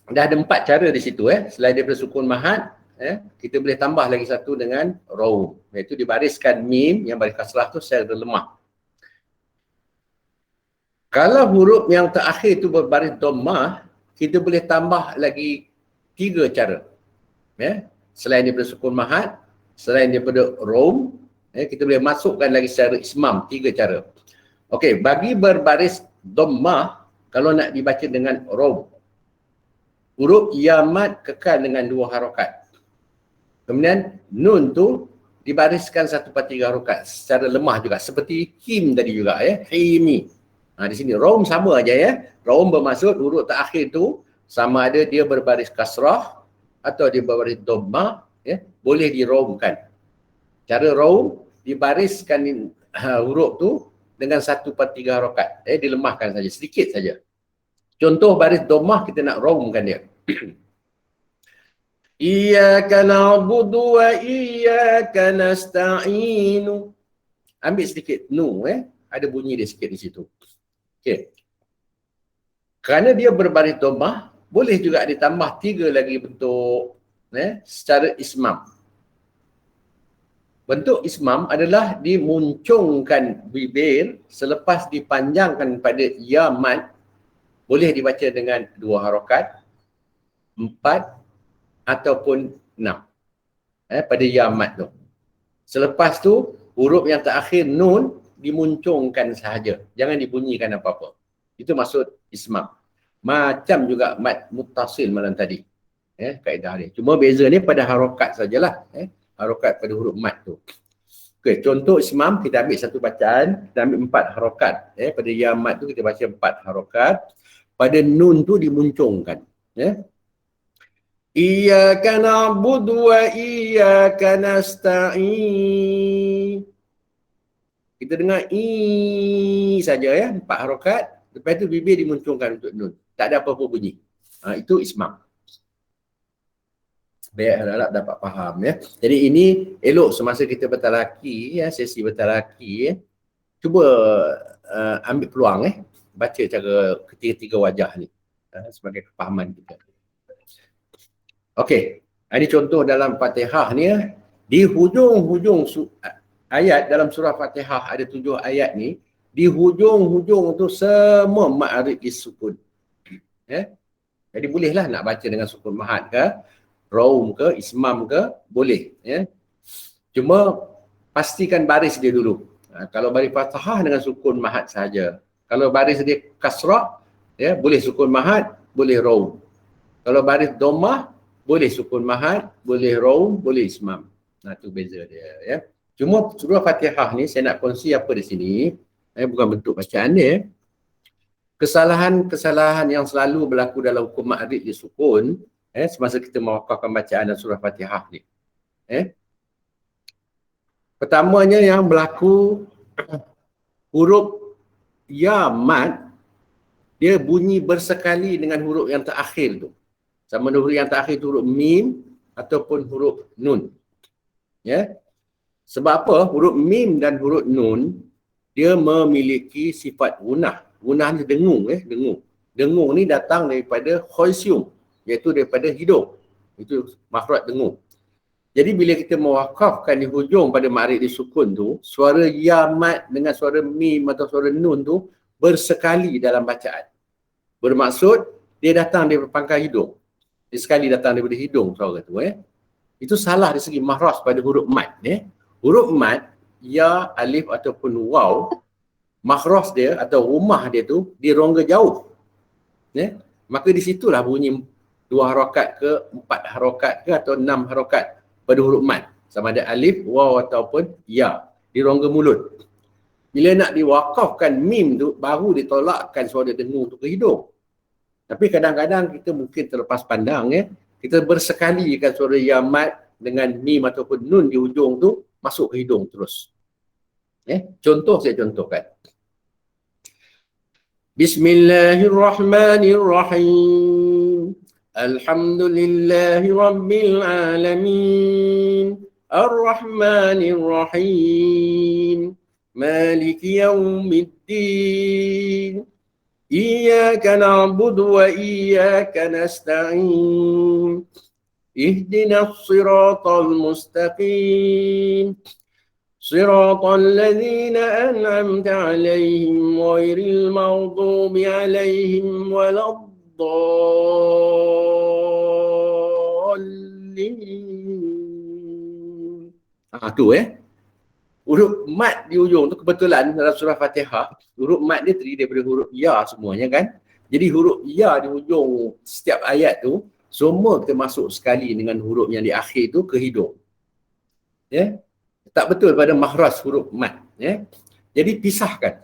dah ada 4 cara di situ. Selain daripada sukun mahad, kita boleh tambah lagi satu dengan raum, iaitu dibariskan mim yang baris kasrah tu secara lemah. Kalau huruf yang terakhir tu berbaris dhammah, kita boleh tambah lagi 3 cara. Selain daripada sukun mahad, selain daripada raum, kita boleh masukkan lagi secara ismam, 3 cara. Okey, bagi berbaris dhammah, kalau nak dibaca dengan raum, huruf ya mad kekal dengan 2 harokat. Kemudian nun tu dibariskan 1/3 harokat secara lemah juga, seperti him tadi juga himi. Di sini raum sama aja Raum bermaksud huruf terakhir tu sama ada dia berbaris kasrah atau dia berbaris dhammah, boleh diraumkan. Cara raum, dibariskan huruf tu dengan 1/3 harokat. Dilemahkan saja, sedikit saja. Contoh baris dhammah, kita nak raumkan dia. Iyyaka na'budu wa iyyaka nasta'inu. Ambil sedikit nu, ada bunyi dia sikit di situ. Okey. Kerana dia berbaris dhammah, boleh juga ditambah 3 lagi bentuk secara ismam. Bentuk ismam adalah dimuncungkan bibir selepas dipanjangkan pada ya mad, boleh dibaca dengan 2 harokat, 4 ataupun 6 pada ya mad tu. Selepas tu huruf yang terakhir nun dimuncungkan sahaja, jangan dibunyikan apa-apa. Itu maksud ismam. Macam juga mad muttasil malam tadi. Kaedah dia. Cuma beza ni pada harokat sajalah. Harokat pada huruf mad tu. Okey, contoh ismam, kita ambil satu bacaan, kita ambil 4 harokat. Pada ya mad tu kita baca 4 harokat. Pada nun tu dimuncungkan. Iyyaka na'budu wa iyyaka nasta'in. Kita dengar i saja 4 harokat. Lepas tu bibir dimuncungkan untuk nun. Tak ada apa-apa bunyi. Itu ismam. Biar harap dapat faham ya. Jadi ini elok semasa kita bertalaki ya, sesi bertalaki ya. Cuba ambil peluang baca cara ketiga-tiga wajah ni sebagai kefahaman kita. Okey, ini contoh dalam Fatihah ni ya. Di hujung-hujung ayat dalam surah Fatihah ada 7 ayat ni, di hujung-hujung tu semua ma'arid disukun. Ya. Jadi bolehlah nak baca dengan sukun mahad ke, raum ke, ismam ke, boleh ya. Cuma pastikan baris dia dulu. Kalau baris Fatihah dengan sukun mahad saja. Kalau baris dia kasrah, ya, boleh sukun mahad, boleh raum. Kalau baris dhammah, boleh sukun mahad, boleh raum, boleh ismam. Nah, tu beza dia ya. Cuma surah Fatihah ni saya nak kongsi apa di sini, bukan bentuk bacaan dia. Kesalahan-kesalahan yang selalu berlaku dalam hukum ma'rid di sukun semasa kita mewakafkan bacaan dalam surah Fatihah ni. Pertamanya yang berlaku huruf ya mad dia bunyi bersekali dengan huruf yang terakhir tu. Sama ada huruf yang terakhir tu huruf mim ataupun huruf nun. Ya. Sebab apa? Huruf mim dan huruf nun dia memiliki sifat gunah. Gunah ni dengung dengung. Dengung ni datang daripada khoisium, iaitu daripada hidung. Itu makhraj dengung. Jadi bila kita mewakafkan di hujung pada ma'rid disukun tu, suara ya mad dengan suara mim atau suara nun tu bersekali dalam bacaan. Bermaksud dia datang daripada pangkal hidung. Dia sekali datang daripada hidung suara tu Itu salah dari segi makhraj pada huruf mad Huruf mad ya, alif ataupun waw, makhraj dia atau rumah dia tu di rongga jauh. Maka di situlah bunyi 2 harakat ke 4 harakat ke atau 6 harakat pada huruf mad, sama ada alif, waw ataupun ya di rongga mulut. Bila nak diwakafkan mim tu baru ditolakkan suara dengung tu ke hidung. Tapi kadang-kadang kita mungkin terlepas pandang kita bersekalikan suara ya mad dengan mim ataupun nun di hujung tu masuk ke hidung terus. Contoh saya contohkan. Bismillahirrahmanirrahim. Alhamdulillahi Rabbil Alamin. Ar-Rahmanir-Rahim. Maliki Yawmiddin. Iyyaka na'budu wa iyyaka nasta'in. Ihdinas siratal mustaqim. Siratal ladzina an'amta 'alaihim ghairil maghdubi 'alaihim waladdallin. Tu huruf mad di ujung tu kebetulan dalam surah Fatihah, huruf mad dia terdiri daripada huruf ya semuanya kan. Jadi huruf ya di hujung setiap ayat tu semua kita masuk sekali dengan huruf yang di akhir tu ke hidung. Tak betul pada makhraj huruf mad. Jadi pisahkan.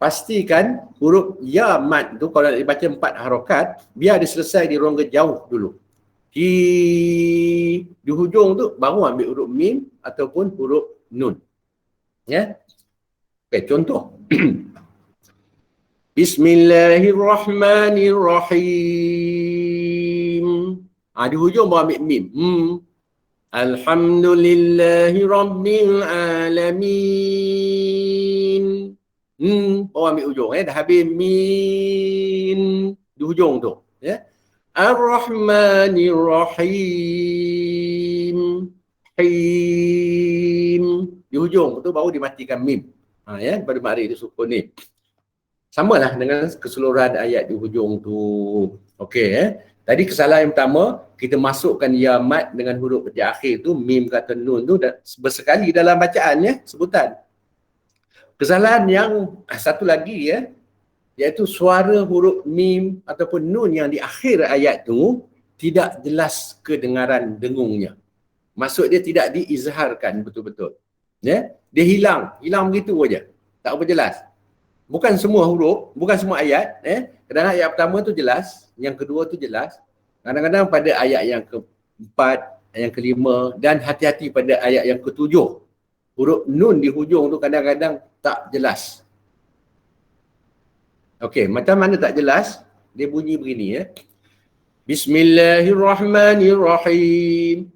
Pastikan huruf ya mad tu kalau nak dibaca 4 harakat, biar dia selesai di rongga jauh dulu. Di hujung tu baru ambil huruf mim ataupun huruf nun. Okey, contoh. Bismillahirrahmanirrahim. Di hujung baru ambil mim. Alhamdulillahi Rabbil Alamin. Baru ambil hujung. Dah habis min di hujung tu. Ar-Rahmanir-Rahim. Him. Di hujung tu baru dimatikan mim. Pada ma'rid disukun ni. Samalah dengan keseluruhan ayat di hujung tu. Okey. Tadi kesalahan yang pertama, kita masukkan ya mad dengan huruf di akhir tu, mim kata nun tu bersekali dalam bacaan sebutan. Kesalahan yang satu lagi iaitu suara huruf mim ataupun nun yang di akhir ayat tu tidak jelas kedengaran dengungnya. Maksud dia tidak diizharkan betul-betul. Dia hilang begitu saja. Tak apa jelas. Bukan semua huruf, bukan semua ayat. Kadang-kadang ayat pertama tu jelas, yang kedua tu jelas. Kadang-kadang pada ayat yang keempat, yang kelima dan hati-hati pada ayat yang ketujuh. Huruf nun di hujung tu kadang-kadang tak jelas. Okey, macam mana tak jelas? Dia bunyi begini Bismillahirrahmanirrahim.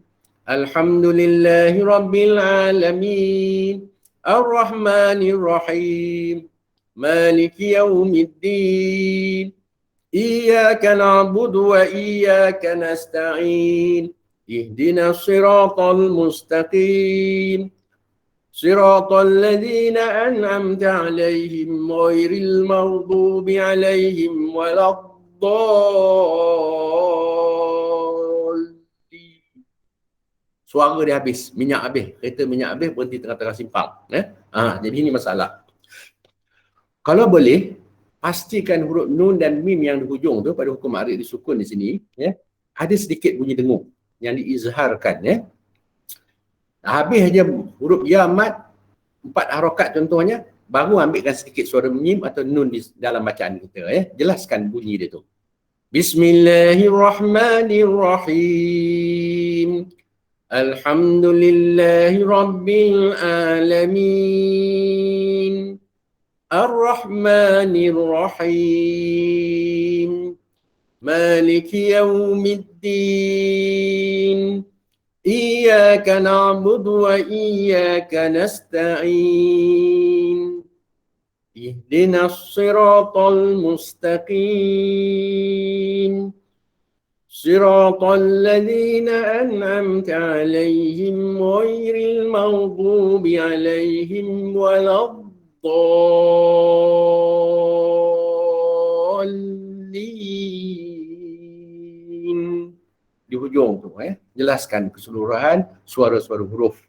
Alhamdulillahi Rabbil Alamin. Ar-Rahmanir-Rahim. Maliki Yawmiddin. Iyyaka na'budu wa iyyaka nasta'in. Ihdinas siratal mustaqim. Siratal ladzina an'amta 'alaihim ghairil maghdubi 'alaihim waladdallin. Suara dia habis, minyak habis, kereta minyak habis, berhenti tengah-tengah simpang. Jadi ini masalah. Kalau boleh, pastikan huruf nun dan mim yang di hujung tu pada hukum ma'rif disukun di sini, ada sedikit bunyi dengung yang diizharkan. Habis aja huruf ya mat 4 harakat contohnya, baru ambilkan sedikit suara mim atau nun di dalam bacaan kita. Jelaskan bunyi dia tu. Bismillahirrahmanirrahim. Alhamdulillahi Rabbil Alamin. Ar-Rahmanir-Rahim. Maliki Yawmiddin. Iyyaka na'budu wa iyyaka nasta'in. Ihdinas siratal mustaqim. Siratal ladzina an'amta 'alaihim ghairil maghdubi 'alaihim waladdallin. Di hujung tu, jelaskan keseluruhan suara-suara huruf.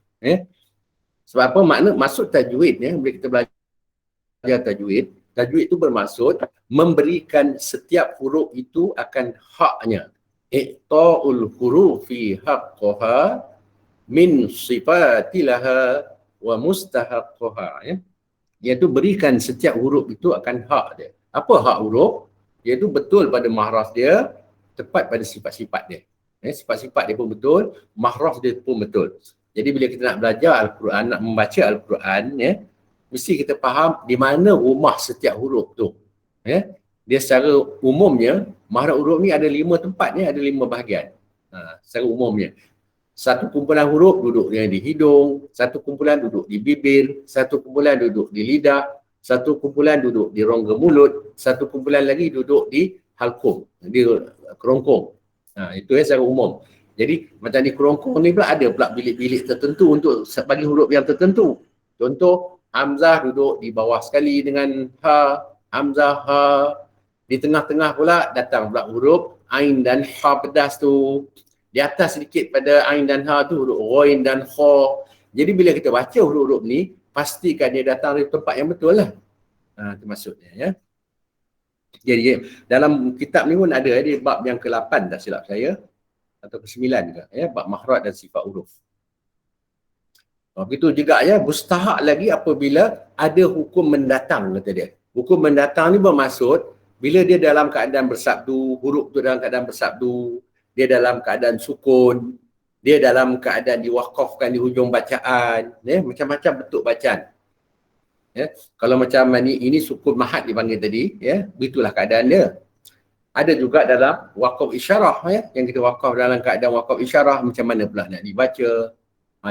Sebab apa maksud tajwid, bila kita belajar tajwid, tajwid itu bermaksud memberikan setiap huruf itu akan haknya. Iqta'ul hurufi haqqaha min sifatilaha wa mustahaqqaha. Iaitu berikan setiap huruf itu akan hak dia. Apa hak huruf? Iaitu betul pada mahraj dia, tepat pada sifat-sifat dia. Sifat-sifat dia pun betul, mahraj dia pun betul. Jadi bila kita nak belajar Al-Quran, nak membaca Al-Quran, mesti kita faham di mana rumah setiap huruf tu. Dia secara umumnya, mahraj huruf ni ada 5 tempat, ada 5 bahagian. Secara umumnya. Satu kumpulan huruf duduk di hidung, satu kumpulan duduk di bibir, satu kumpulan duduk di lidah, satu kumpulan duduk di rongga mulut, satu kumpulan lagi duduk di halkum, di kerongkong. Itu secara umum. Jadi macam di kerongkong ni pula ada pula bilik-bilik tertentu untuk bagi huruf yang tertentu. Contoh, hamzah duduk di bawah sekali dengan ha, hamzah ha. Di tengah-tengah pula datang pula huruf ain dan ha pedas tu. Di atas sedikit pada ain dan ha tu huruf ghain dan kha. Jadi bila kita baca huruf-huruf ni, pastikan dia datang dari tempat yang betul lah. Itu maksudnya. Jadi dalam kitab ni pun ada di bab yang ke-8 tak silap saya, atau ke-9 juga, bab makhraj dan sifat huruf. Begitu juga mustahak lagi apabila ada hukum mendatang, kata dia. Hukum mendatang ni bermaksud bila dia dalam keadaan bersabdu, huruf tu dalam keadaan bersabdu, dia dalam keadaan sukun, dia dalam keadaan diwakafkan di hujung bacaan, macam-macam bentuk bacaan. Kalau macam ini sukun mahat dipanggil tadi, begitulah keadaan dia. Ada juga dalam wakaf isyarah, yang kita wakaf dalam keadaan wakaf isyarah, macam mana pula nak dibaca.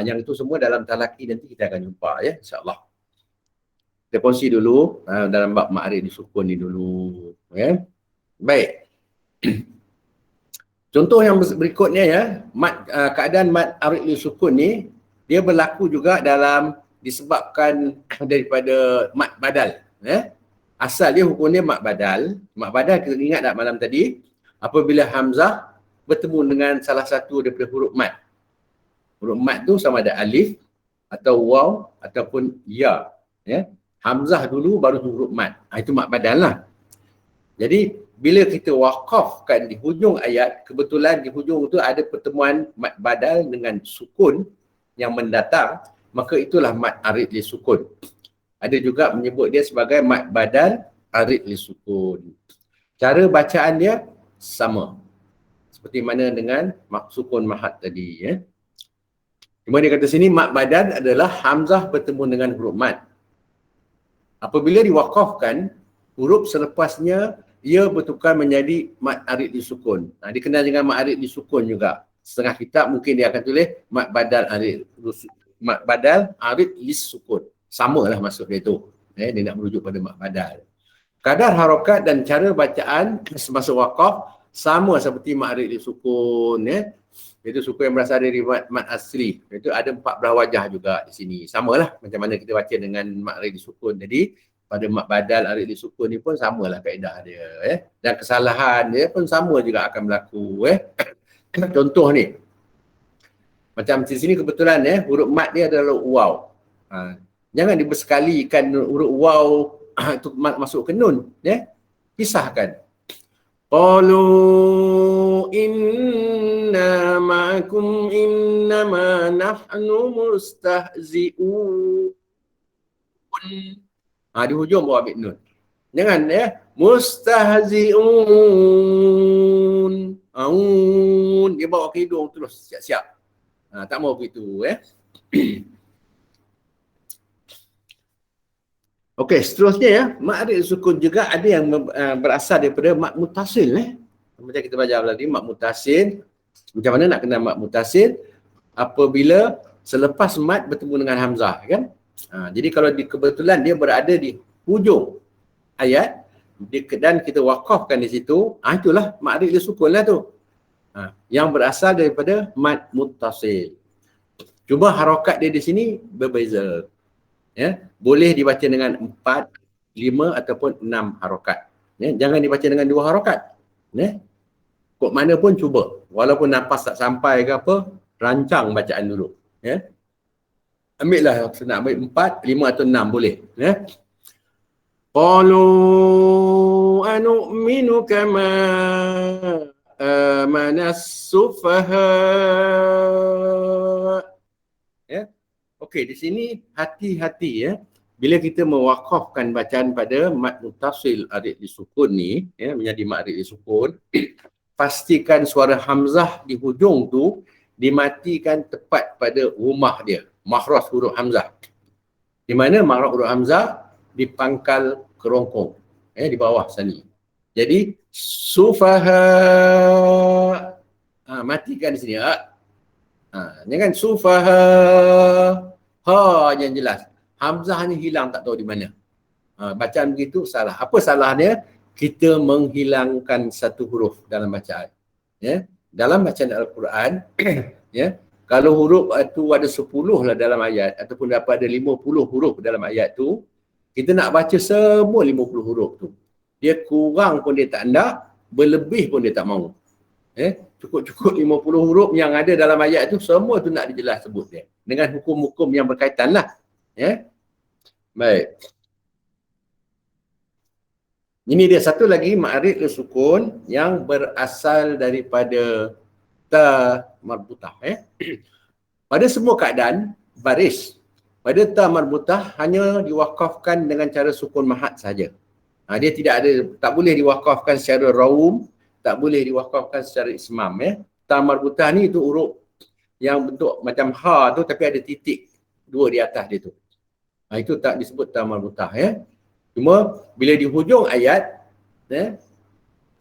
Yang itu semua dalam talaqi nanti kita akan jumpa, insyaAllah. Kita kongsi dulu dalam bab ma'rif disukun ni dulu. Baik. Contoh yang berikutnya, keadaan mat arid disukun ni, dia berlaku juga dalam disebabkan daripada mat badal. Asal dia hukumnya mat badal. Mat badal kita ingat tak malam tadi, apabila hamzah bertemu dengan salah satu daripada huruf mat. Huruf mat tu sama ada alif atau waw ataupun ya. Hamzah dulu baru huruf mat. Itu mat badal lah. Jadi bila kita wakafkan di hujung ayat, kebetulan di hujung tu ada pertemuan mat badal dengan sukun yang mendatang, maka itulah mat arid li sukun. Ada juga menyebut dia sebagai mat badal arid li sukun. Cara bacaan dia sama. Seperti mana dengan sukun mahat tadi. Cuma dia kata sini mat badal adalah hamzah bertemu dengan huruf mat. Apabila diwakafkan, huruf selepasnya ia bertukar menjadi mad arid disukun. Dikenal dengan mad arid disukun juga. Setengah kitab mungkin dia akan tulis mad badal arid disukun. Samalah maksud dia tu. Dia nak merujuk pada mad badal. Kadar harokat dan cara bacaan semasa waqaf sama seperti mad arid disukun. Itu sukun yang berasal dari mad asli. Itu ada 14 wajah juga di sini. Samalah macam mana kita baca dengan mad arid disukun. Jadi pada mad badal arid disukun ni pun samalah kaedah dia. Dan kesalahan dia pun sama juga akan berlaku. Contoh ni. Macam di sini kebetulan huruf mad dia adalah waw. Jangan dibersekalikan huruf waw itu masuk ke nun. Pisahkan. Qalu inna ma'akum innama nahnu mustahzi'un. Di hujung bawa ambil nun. Jangan mustahzi'un. Dia bawa ke hidung terus siap-siap. Tak mau begitu. Okey, seterusnya mad arid sukun juga ada yang berasal daripada mad mutasil. Macam kita belajar tadi, mad mutasil. Macam mana nak kenal mad mutasil? Apabila selepas mad bertemu dengan hamzah, kan? Jadi kalau kebetulan dia berada di hujung ayat dan kita wakafkan di situ, itulah mad arid sukun lah tu. Yang berasal daripada mad muttasil. Cuma harokat dia di sini berbeza. Boleh dibaca dengan 4, 5 ataupun 6 harokat. Jangan dibaca dengan 2 harokat. Kok mana pun cuba. Walaupun nafas tak sampai ke apa, rancang bacaan dulu. Ambil lah, nak ambil 4, 5 atau 6 boleh. Qalu anu'minu kama amanas sufaha. Okey, di sini hati-hati bila kita mewakafkan bacaan pada mad muttasil arid disukun ni, menjadi mad arid disukun, pastikan suara hamzah di hujung tu dimatikan tepat pada rumah dia, makhraj huruf hamzah. Di mana makhraj huruf hamzah di pangkal kerongkong, di bawah sini. Jadi sufaha, matikan di sini. Jangan sufaha, yang jelas. Hamzah ni hilang tak tahu di mana. Bacaan begitu salah. Apa salahnya? Kita menghilangkan satu huruf dalam bacaan. Dalam bacaan Al-Quran, kalau huruf itu ada 10 lah dalam ayat ataupun dapat ada 50 huruf dalam ayat tu, kita nak baca semua 50 huruf tu. Dia kurang pun dia tak nak, berlebih pun dia tak mahu. Cukup-cukup 50 huruf yang ada dalam ayat tu, semua tu nak dijelas sebut dia. Dengan hukum-hukum yang berkaitan lah. Baik. Ini dia satu lagi mad arid sukun yang berasal daripada ta marbutah. Pada semua keadaan, baris pada ta marbutah hanya diwakafkan dengan cara sukun mahat saja. Dia tidak ada, tak boleh diwakafkan secara raum, tak boleh diwakafkan secara ismam. Ta marbutah ni itu huruf yang bentuk macam ha tu tapi ada titik 2 di atas dia tu. Itu tak disebut ta marbutah. Cuma bila di hujung ayat,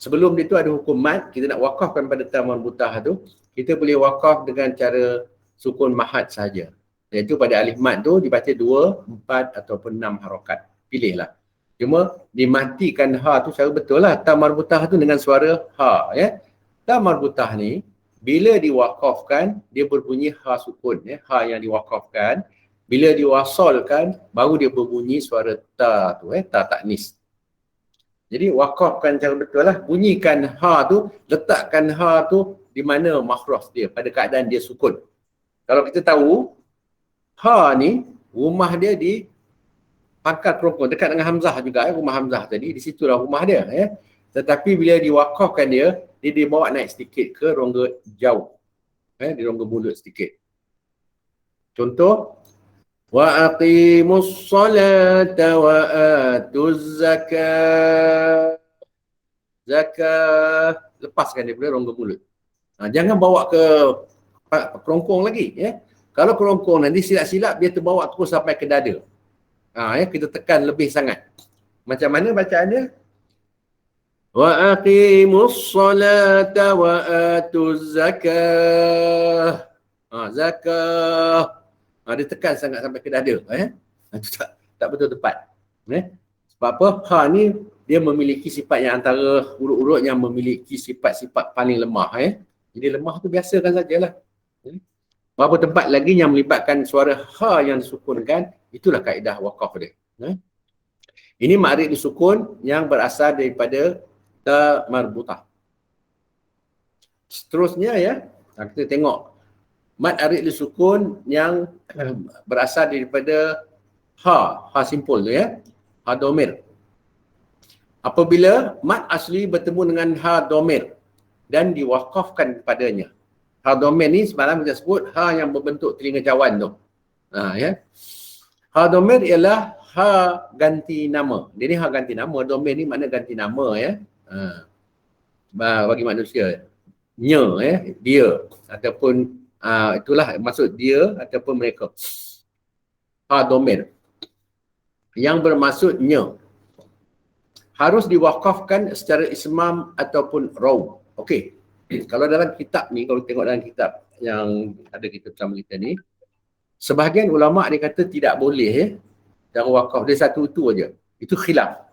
sebelum dia tu ada hukum mad, kita nak wakafkan pada ta marbutah tu, kita boleh wakaf dengan cara sukun mahat saja. Iaitu pada alif mad tu dibaca 2, 4 ataupun 6 harokat. Pilihlah. Cuma dimatikan ha tu secara betul lah. Ta marbutah tu dengan suara ha. Ta marbutah ni bila diwakafkan dia berbunyi ha sukun. Ha yang diwakafkan. Bila diwasalkan baru dia berbunyi suara ta tu. Ta taknis. Jadi wakafkan secara betul lah. Bunyikan ha tu, letakkan ha tu di mana makhraj dia pada keadaan dia sukun. Kalau kita tahu ha ni rumah dia di pangkal kerongkong dekat dengan hamzah juga, rumah hamzah tadi, di situlah rumah dia. Tetapi bila diwakafkan dia dibawa naik sedikit ke rongga jauh. Di rongga mulut sedikit. Contoh, wa aqimus salata wa atuz zakah. Zakah, lepaskan daripada rongga mulut. Jangan bawa ke kerongkong lagi. Kalau kerongkong nanti silap-silap dia terbawa terus sampai ke dada. Kita tekan lebih sangat. Macam mana bacaan dia? Wa aqimus salata wa atuz zakah. Zakah. Dia tekan sangat sampai ke dada. Itu tak betul tepat. Sebab apa? Ha ni dia memiliki sifat yang antara urut-urut yang memiliki sifat-sifat paling lemah. Jadi lemah tu biasakan sajalah. Beberapa tempat lagi yang melibatkan suara ha yang disukunkan, itulah kaedah waqaf dia. Ini ma'rif disukun yang berasal daripada ta marbutah. Seterusnya kita tengok mad arid disukun yang berasal daripada ha simpul tu ha domir. Apabila mad asli bertemu dengan ha domir dan diwakafkan padanya. Ha domir ni semalam kita sebut ha yang berbentuk telinga cawan tu. Ha domir ialah ha ganti nama. Jadi ha ganti nama, domir ni makna ganti nama bagi manusia. Dia ataupun itulah maksud dia ataupun mereka. Ha domir yang bermaksud nya harus diwakafkan secara ismam ataupun raw. Okey. Kalau dalam kitab ni, kalau tengok dalam kitab yang ada kita bersama kita ni, sebahagian ulama dia kata tidak boleh cara wakaf dia satu tu aja. Itu khilaf.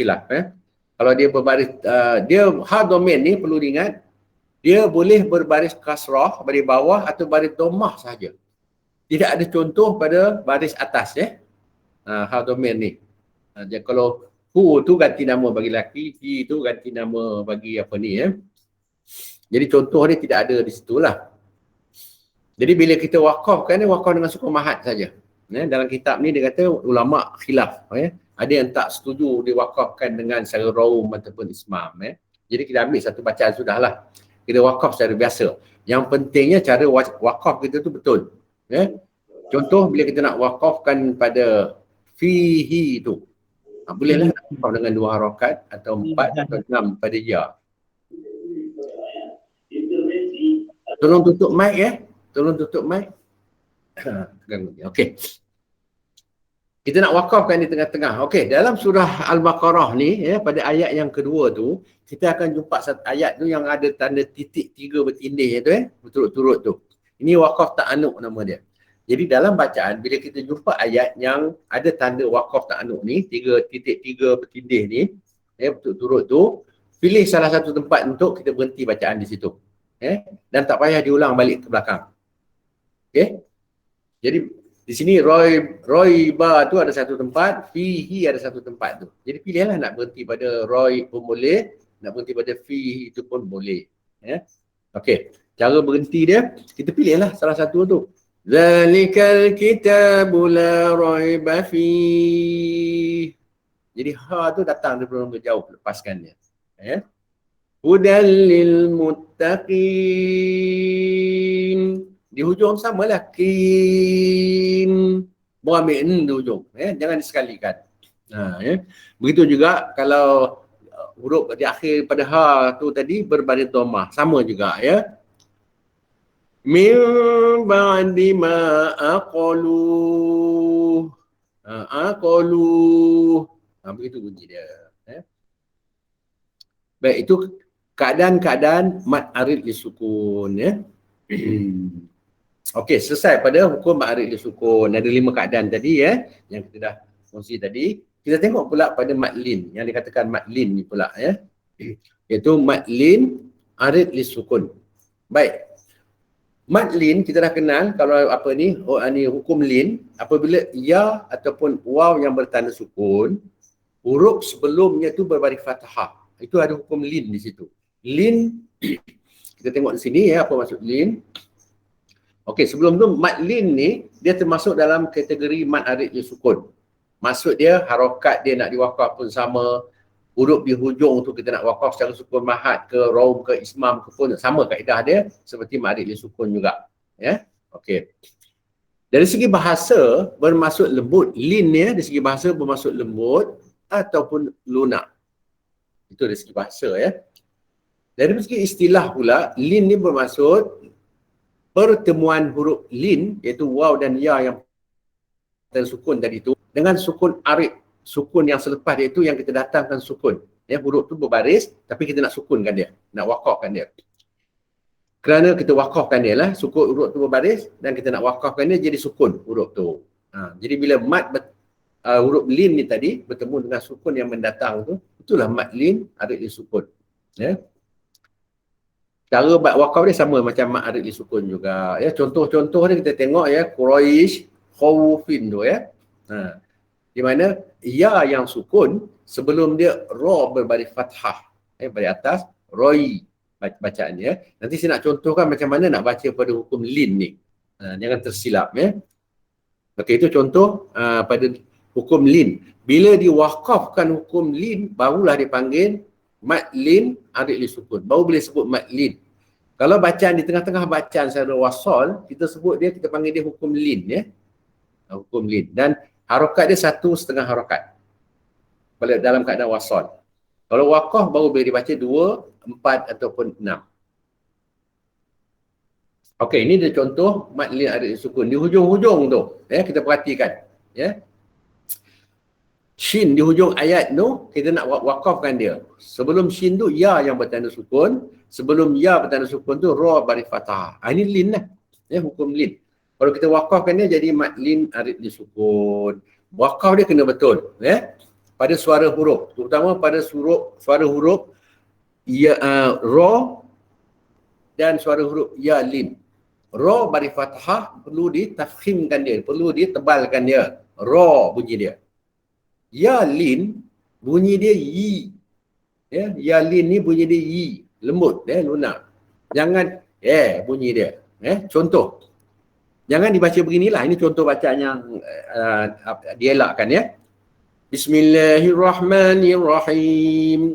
Khilaf Kalau dia berbaris dia ha domain ni perlu diingat dia boleh berbaris kasrah baris bawah atau baris dhammah sahaja. Tidak ada contoh pada baris atas ha domain ni. Jadi kalau hu tu ganti nama bagi lelaki, hi tu ganti nama bagi apa ni Jadi contoh dia tidak ada di situlah. Jadi bila kita wakafkan wakaf dengan sukun mahat saja. Dalam kitab ni dia kata ulama khilaf ada yang tak setuju diwakafkan dengan secara raum ataupun ismam Jadi kita ambil satu bacaan sudahlah. Kita wakaf secara biasa. Yang pentingnya cara wakaf kita tu betul. Contoh bila kita nak wakafkan pada fihi tu. Bolehlah nak wakaf dengan 2 harakat atau 4 atau 6 pada ya. Tolong tutup mic Tolong tutup mic. Okey. Kita nak wakafkan di tengah-tengah. Okey, dalam surah Al-Baqarah ni pada ayat yang kedua tu, kita akan jumpa satu ayat tu yang ada tanda titik 3 bertindih berturut-turut tu. Ini wakaf ta'anuk nama dia. Jadi dalam bacaan bila kita jumpa ayat yang ada tanda wakaf ta'anuk ni, 3 titik 3 bertindih ni, berturut-turut tu, pilih salah satu tempat untuk kita berhenti bacaan di situ. Dan tak payah diulang balik ke belakang. Okey. Jadi di sini roiba tu ada satu tempat, fihi ada satu tempat tu. Jadi pilihlah nak berhenti pada roi pun boleh, nak berhenti pada fihi itu pun boleh. Okey. Cara berhenti dia, kita pilihlah salah satu tu. Zalikal kitabu la raiba fi. Jadi ha tu datang daripada jauh, lepaskan dia. Hudal lil muttaqin. Di hujung samalah kin. Buang ambil n di hujung. Jangan disekalikan. Begitu juga kalau huruf di akhir pada ha tu tadi berbaris dhammah. Sama juga Min ba'di ma aqalu. Aqalu. Begitu bunyi dia. Baik, itu keadaan-keadaan mad arid disukun Okey, selesai pada hukum mad arid disukun. Ada 5 keadaan tadi yang kita dah kongsi tadi. Kita tengok pula pada mad lin yang dikatakan mad lin ni pula iaitu mad lin arid disukun. Baik. Mad lin kita dah kenal kalau apa ni ni hukum lin apabila ya ataupun waw yang bertanda sukun huruf sebelumnya tu berbaris fathah. Itu ada hukum lin di situ. Lin kita tengok di sini apa maksud lin. Okey, sebelum tu mad lin ni dia termasuk dalam kategori mad arid disukun. Maksud dia harokat dia nak diwakaf pun sama, huruf di hujung tu kita nak wakaf secara sukun mahat ke raum ke ismam ke pun sama kaedah dia seperti mad arid disukun juga. Okey. Dari segi bahasa bermaksud lembut, lin ni dari segi bahasa bermaksud lembut ataupun lunak. Itu dari segi bahasa Dari segi istilah pula, lin ni bermaksud pertemuan huruf lin iaitu waw dan ya yang sukun tadi tu dengan sukun arid, sukun yang selepas dia itu yang kita datangkan sukun. Ya, huruf tu berbaris tapi kita nak sukunkan dia, nak wakafkan dia. Kerana kita wakafkan dia lah, sukun huruf tu berbaris dan kita nak wakafkan dia jadi sukun huruf tu. Jadi bila mat huruf lin ni tadi bertemu dengan sukun yang mendatang tu, itulah mat lin arid li sukun. Ya. Cara wakaf dia sama macam mat arid li sukun juga. Ya, contoh-contoh ni kita tengok ya, Quraish, Khawfin tu ya. Di mana ya yang sukun sebelum dia ra berbaris fathah, baris atas, roi bacaannya. Nanti saya nak contohkan macam mana nak baca pada hukum lin ni. Jangan tersilap ya. Okey, itu contoh pada hukum lin. Bila diwakafkan hukum lin, barulah dipanggil mad lin arid li sukun. Baru boleh sebut mad lin. Kalau bacaan di tengah-tengah bacaan secara wasal, kita sebut dia, kita panggil dia hukum lin ya. Hukum lin. Dan harakat dia 1,5 harakat. Kalau dalam keadaan wasal. Kalau wakaf baru boleh dibaca 2, 4 ataupun 6. Okey, ini dia contoh mad lin arid li sukun. Di hujung-hujung tu, kita perhatikan. Ya. Shin di hujung ayat tu, kita nak wakafkan dia. Sebelum shin tu, ya yang bertanda sukun. Sebelum ya bertanda sukun tu, ra baris fathah. Ini lin lah. Ya, hukum lin. Kalau kita wakafkan dia jadi mad lin arid li sukun. Wakaf dia kena betul. Ya. Pada suara huruf. Terutama pada suara huruf ya, ra dan suara huruf ya lin. Ra baris fathah perlu ditafkhimkan dia. Perlu ditebalkan dia. Ra bunyi dia. Ya lin bunyi dia yi. Ya lin ni bunyi dia yi. Lembut, lunak. Jangan bunyi dia. Contoh. Jangan dibaca beginilah. Ini contoh bacaan yang dielakkan ya. Bismillahirrahmanirrahim.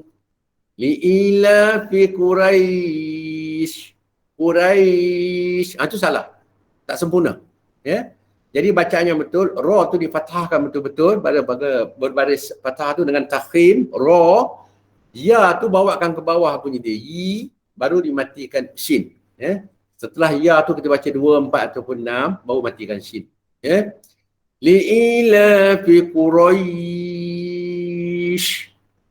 Li'ilafi Quraish. Quraish. Itu salah. Tak sempurna. Ya. Jadi bacaan yang betul, ra tu difathahkan betul-betul pada berbaris fathah tu dengan tafkhim, ra. Ya tu bawakan ke bawah bunyi dia, yi, baru dimatikan shin. Ya. Setelah ya tu kita baca 2, 4 ataupun 6, baru matikan shin. Ya. Li'ilafi Quraish.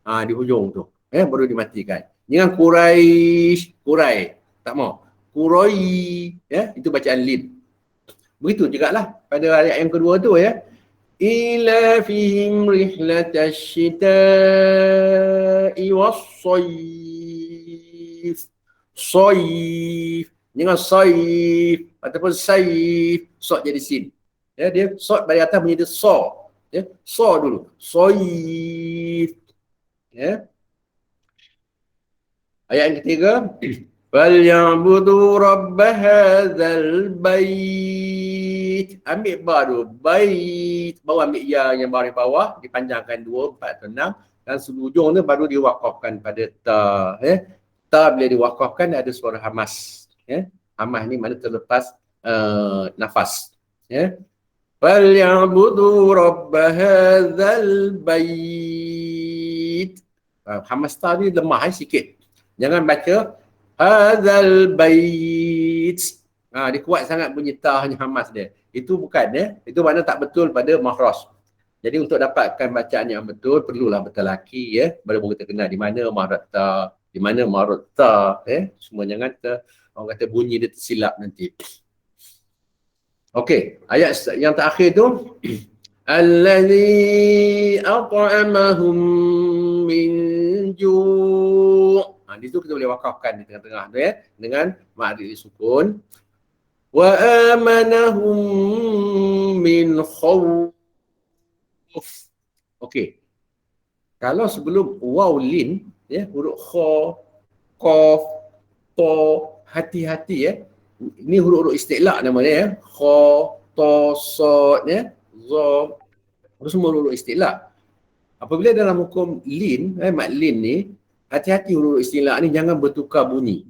Di hujung tu. Baru dimatikan. Jangan Quraish, Qurai. Tak mau. Qurai. Itu bacaan lin. Begitu juga lah pada ayat yang kedua tu ya. Ila fihim rihlatash shita'i was-sayf. Sayf. Jangan sayf ataupun sayf. Sod jadi sin. Ya, dia sod dari atas bunyi dia sa. Ya, sa dulu. Sayf. Ya. Ayat yang ketiga. فَلْيَعْبُدُوا رَبَّ هَذَا الْبَيْتِ. Ambil ba dulu. Bait. Baru ambil ya yang baris bawah. Dipanjangkan 2, 4 atau 6. Dan hujung tu baru diwakafkan pada ta. Ta bila diwakafkan ada suara hamas. Hamas ni mana terlepas nafas. فَلْيَعْبُدُوا رَبَّ هَذَا الْبَيْتِ. Hamas ta ni lemah sikit. Jangan baca hadzal bait. Dia kuat sangat bunyi tahnya hamas dia. Itu bukan itu makna tak betul pada makhraj. Jadi untuk dapatkan bacaan yang betul perlulah bertelaki baru kita kenal di mana makhraj ta, di mana makhraj ta semua jangan orang kata bunyi dia tersilap nanti. Okey, ayat yang terakhir tu allazi at'amahum min ju'. Di situ kita boleh wakafkan di tengah-tengah tu dengan mad arid li sukun. Wa amanahum min khawf. Okey. Kalau sebelum waw lin huruf kha, qaf, ta, hati-hati ini huruf-huruf isti'la nama dia kha, ta, sad za. Itu semua huruf isti'la. Apabila dalam hukum lin, mad lin ni, hati-hati huruf istilah ni jangan bertukar bunyi.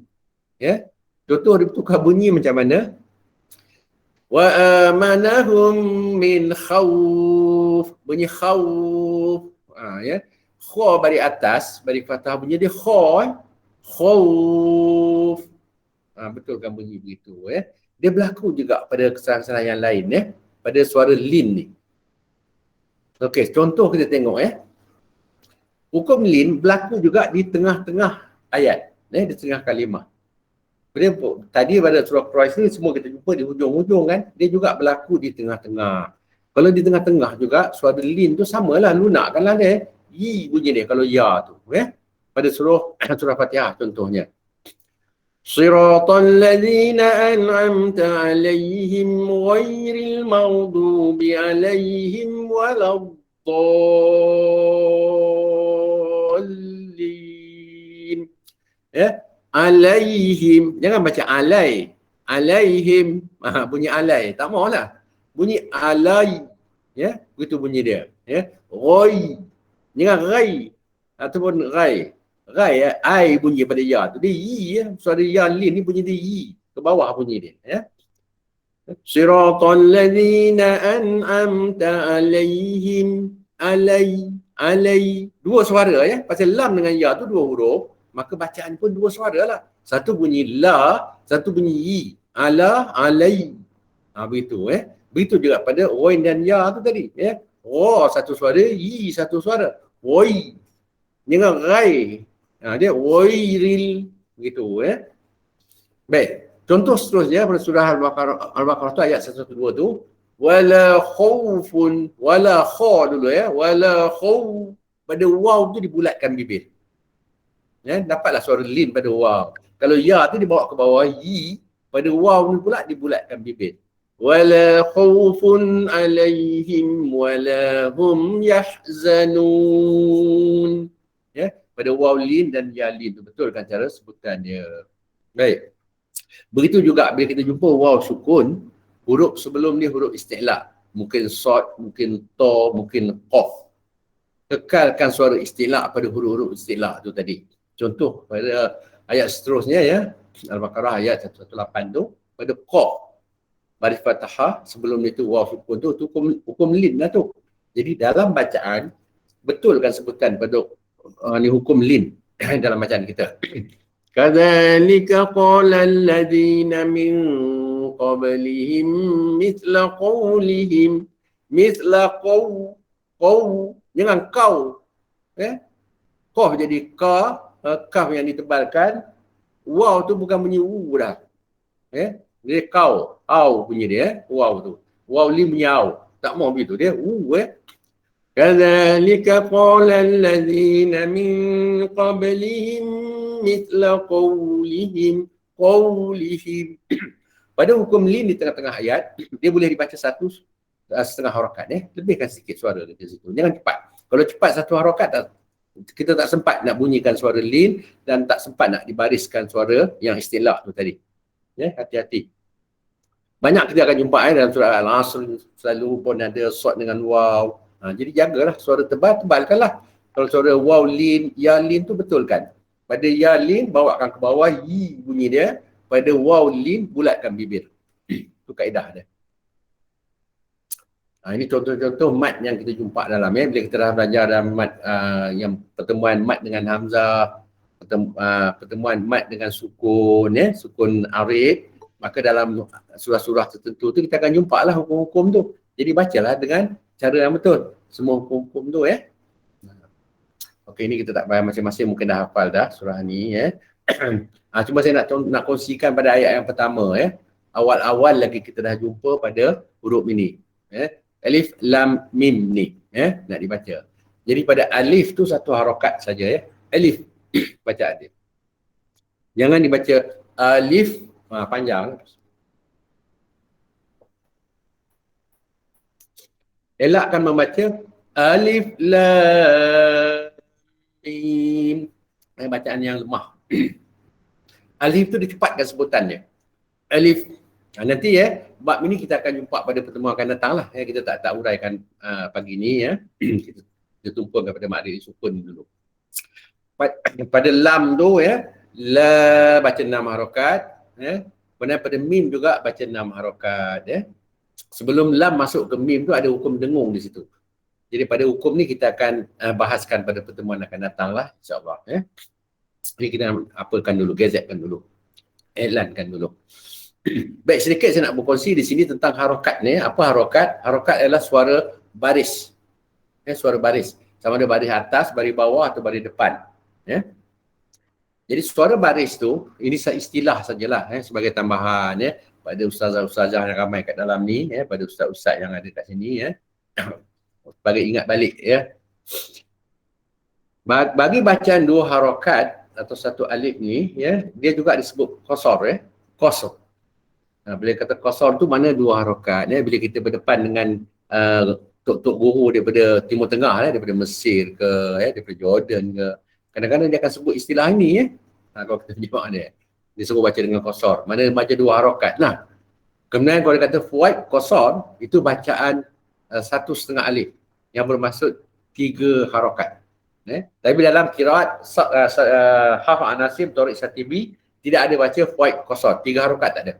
Contoh dia bertukar bunyi macam mana? Wa amanahum min khawf. Bunyi khawf. Kha baris atas, baris fathah bunyi dia kha. Khawf. Betulkan bunyi begitu. Dia berlaku juga pada kesalahan-kesalahan yang lain pada suara lin ni. Okey, contoh kita tengok Hukum lin berlaku juga di tengah-tengah ayat, di tengah kalimah. Tadi pada surah Quraisy ni semua kita jumpa di hujung-hujung kan, dia juga berlaku di tengah-tengah. Kalau di tengah-tengah juga suara lin tu samalah, lunakkanlah dia. Yi bunyi dia kalau ya tu, pada surah Fatihah contohnya. Siratal ladzina an'amta 'alaihim ghairil maghdubi 'alaihim waladdallin. Alaihim, jangan baca alai. Alaihim, bunyi alai, tak maulah. Bunyi alai, begitu bunyi dia. Ghai, jangan ghai ataupun ghai. Ghai, ai bunyi pada ya tu. Dia yi, suara ya lin ni bunyi dia yi. Ke bawah bunyi dia. Siratal ladzina an'amta alaihim. Alai. Dua suara Pasal lam dengan ya tu dua huruf. Maka bacaan pun dua suara lah. Satu bunyi la, satu bunyi yi. Ala, alai. Begitu. Begitu juga pada wain dan ya tu tadi. Ra satu suara, yi satu suara. Wai. Jangan rai. Dia wairil. Begitu. Baik. Contoh seterusnya pada surah Al-Baqarah tu ayat 112 tu. Wala khawfun. Wala khaw dulu Wala khaw. Pada waw tu dibulatkan bibir. Dapatlah suara lin pada waw. Kalau ya tu dibawa ke bawah, yi pada waw ni pula dibulatkan bibir. Wala khawfun alaihim wala hum yahzanun. Pada waw lin dan ya lin tu betul kan cara sebutan dia. Baik. Begitu juga bila kita jumpa waw sukun, huruf sebelum ni huruf isti'la. Mungkin sad, mungkin ta, mungkin qaf. Kekalkan suara isti'la pada huruf-huruf isti'la tu tadi. Contoh pada ayat seterusnya Al-Baqarah ayat 118 tu, pada qaf baris fathah sebelum itu waw sukun tu hukum lin lah tu. Jadi dalam bacaan betulkan sebutan pada ni hukum lin dalam bacaan kita. Kadzalika qala alladhina min qablihim mithla qawlihim jangan kau. Qaf jadi ka, kaf yang ditebalkan, waw tu bukan bunyi u dah. Dia kau, au bunyi dia, waw tu. Waw lim bunyi au. Tak mau begitu dia u. Kadzalika qala alladhina min qablihim mithla qawlihim. Pada hukum lin di tengah-tengah ayat, dia boleh dibaca satu setengah harakat. Lebihkan sikit suara di situ. Jangan cepat. Kalau cepat satu harakat, kita tak sempat nak bunyikan suara lin dan tak sempat nak dibariskan suara yang istilah tu tadi. Hati-hati. Banyak kita akan jumpa dalam surah Al-Asr selalu pun ada sad dengan waw. Jadi jagalah suara tebalkanlah. Kalau suara waw lin, ya lin tu betulkan. Pada ya lin bawakan ke bawah, yi bunyi dia. Pada waw lin bulatkan bibir. Itu kaedah dia. Ini contoh-contoh mat yang kita jumpa dalam bila kita dah belajar dalam mat yang pertemuan mat dengan hamzah, pertemuan mat dengan sukun, sukun arid, maka dalam surah-surah tertentu tu kita akan jumpa lah hukum-hukum tu. Jadi bacalah dengan cara yang betul semua hukum-hukum tu. Okey, ini kita tak payah masing-masing mungkin dah hafal dah surah ni. Cuma saya nak kongsikan pada ayat yang pertama. Awal-awal lagi kita dah jumpa pada huruf ini. Alif, lam, mim ni. Nak dibaca. Jadi pada alif tu satu harakat saja. Alif bacaan dia. Jangan dibaca alif panjang. Elakkan membaca alif, lam, mim. Bacaan yang lemah. Alif tu dicepatkan sebutannya. Alif. Nanti bab ini kita akan jumpa pada pertemuan akan datang lah. Kita tak uraikan pagi ni. Kita tumpukan pada makhrij sukun dulu. Pada lam tu la baca 6 harakat. Kemudian pada mim juga baca 6 harakat. Sebelum lam masuk ke mim tu ada hukum dengung di situ. Jadi pada hukum ni kita akan bahaskan pada pertemuan akan datang lah, insyaAllah. Jadi kita apakan dulu, gazetkan dulu. Iklankan dulu. Baik, sedikit saya nak berkongsi di sini tentang harakat ni. Apa harakat? Harakat adalah suara baris. Suara baris. sama ada baris atas, baris bawah atau baris depan. Ya. Jadi suara baris tu, ini istilah sajalah sebagai tambahan pada ustazah-ustazah yang ramai kat dalam ni, pada ustaz-ustaz yang ada kat sini sebagai ingat balik Bagi bacaan dua harakat atau satu alif ni dia juga disebut qasar qasar. Bila kata qasar tu mana dua harakat bila kita berdepan dengan tok-tok guru daripada Timur Tengah daripada Mesir ke daripada Jordan ke, kadang-kadang dia akan sebut istilah ini kalau kita jumpa dia suruh baca dengan qasar, mana baca dua harakat. Nah, kemudian kalau dia kata fuaid qasar, itu bacaan 1,5 alif yang bermaksud 3 harakat. Tapi dalam qiraat Hafs An-Asim, Thoriq Syatibi tidak ada baca fuaid qasar, 3 harakat tak ada.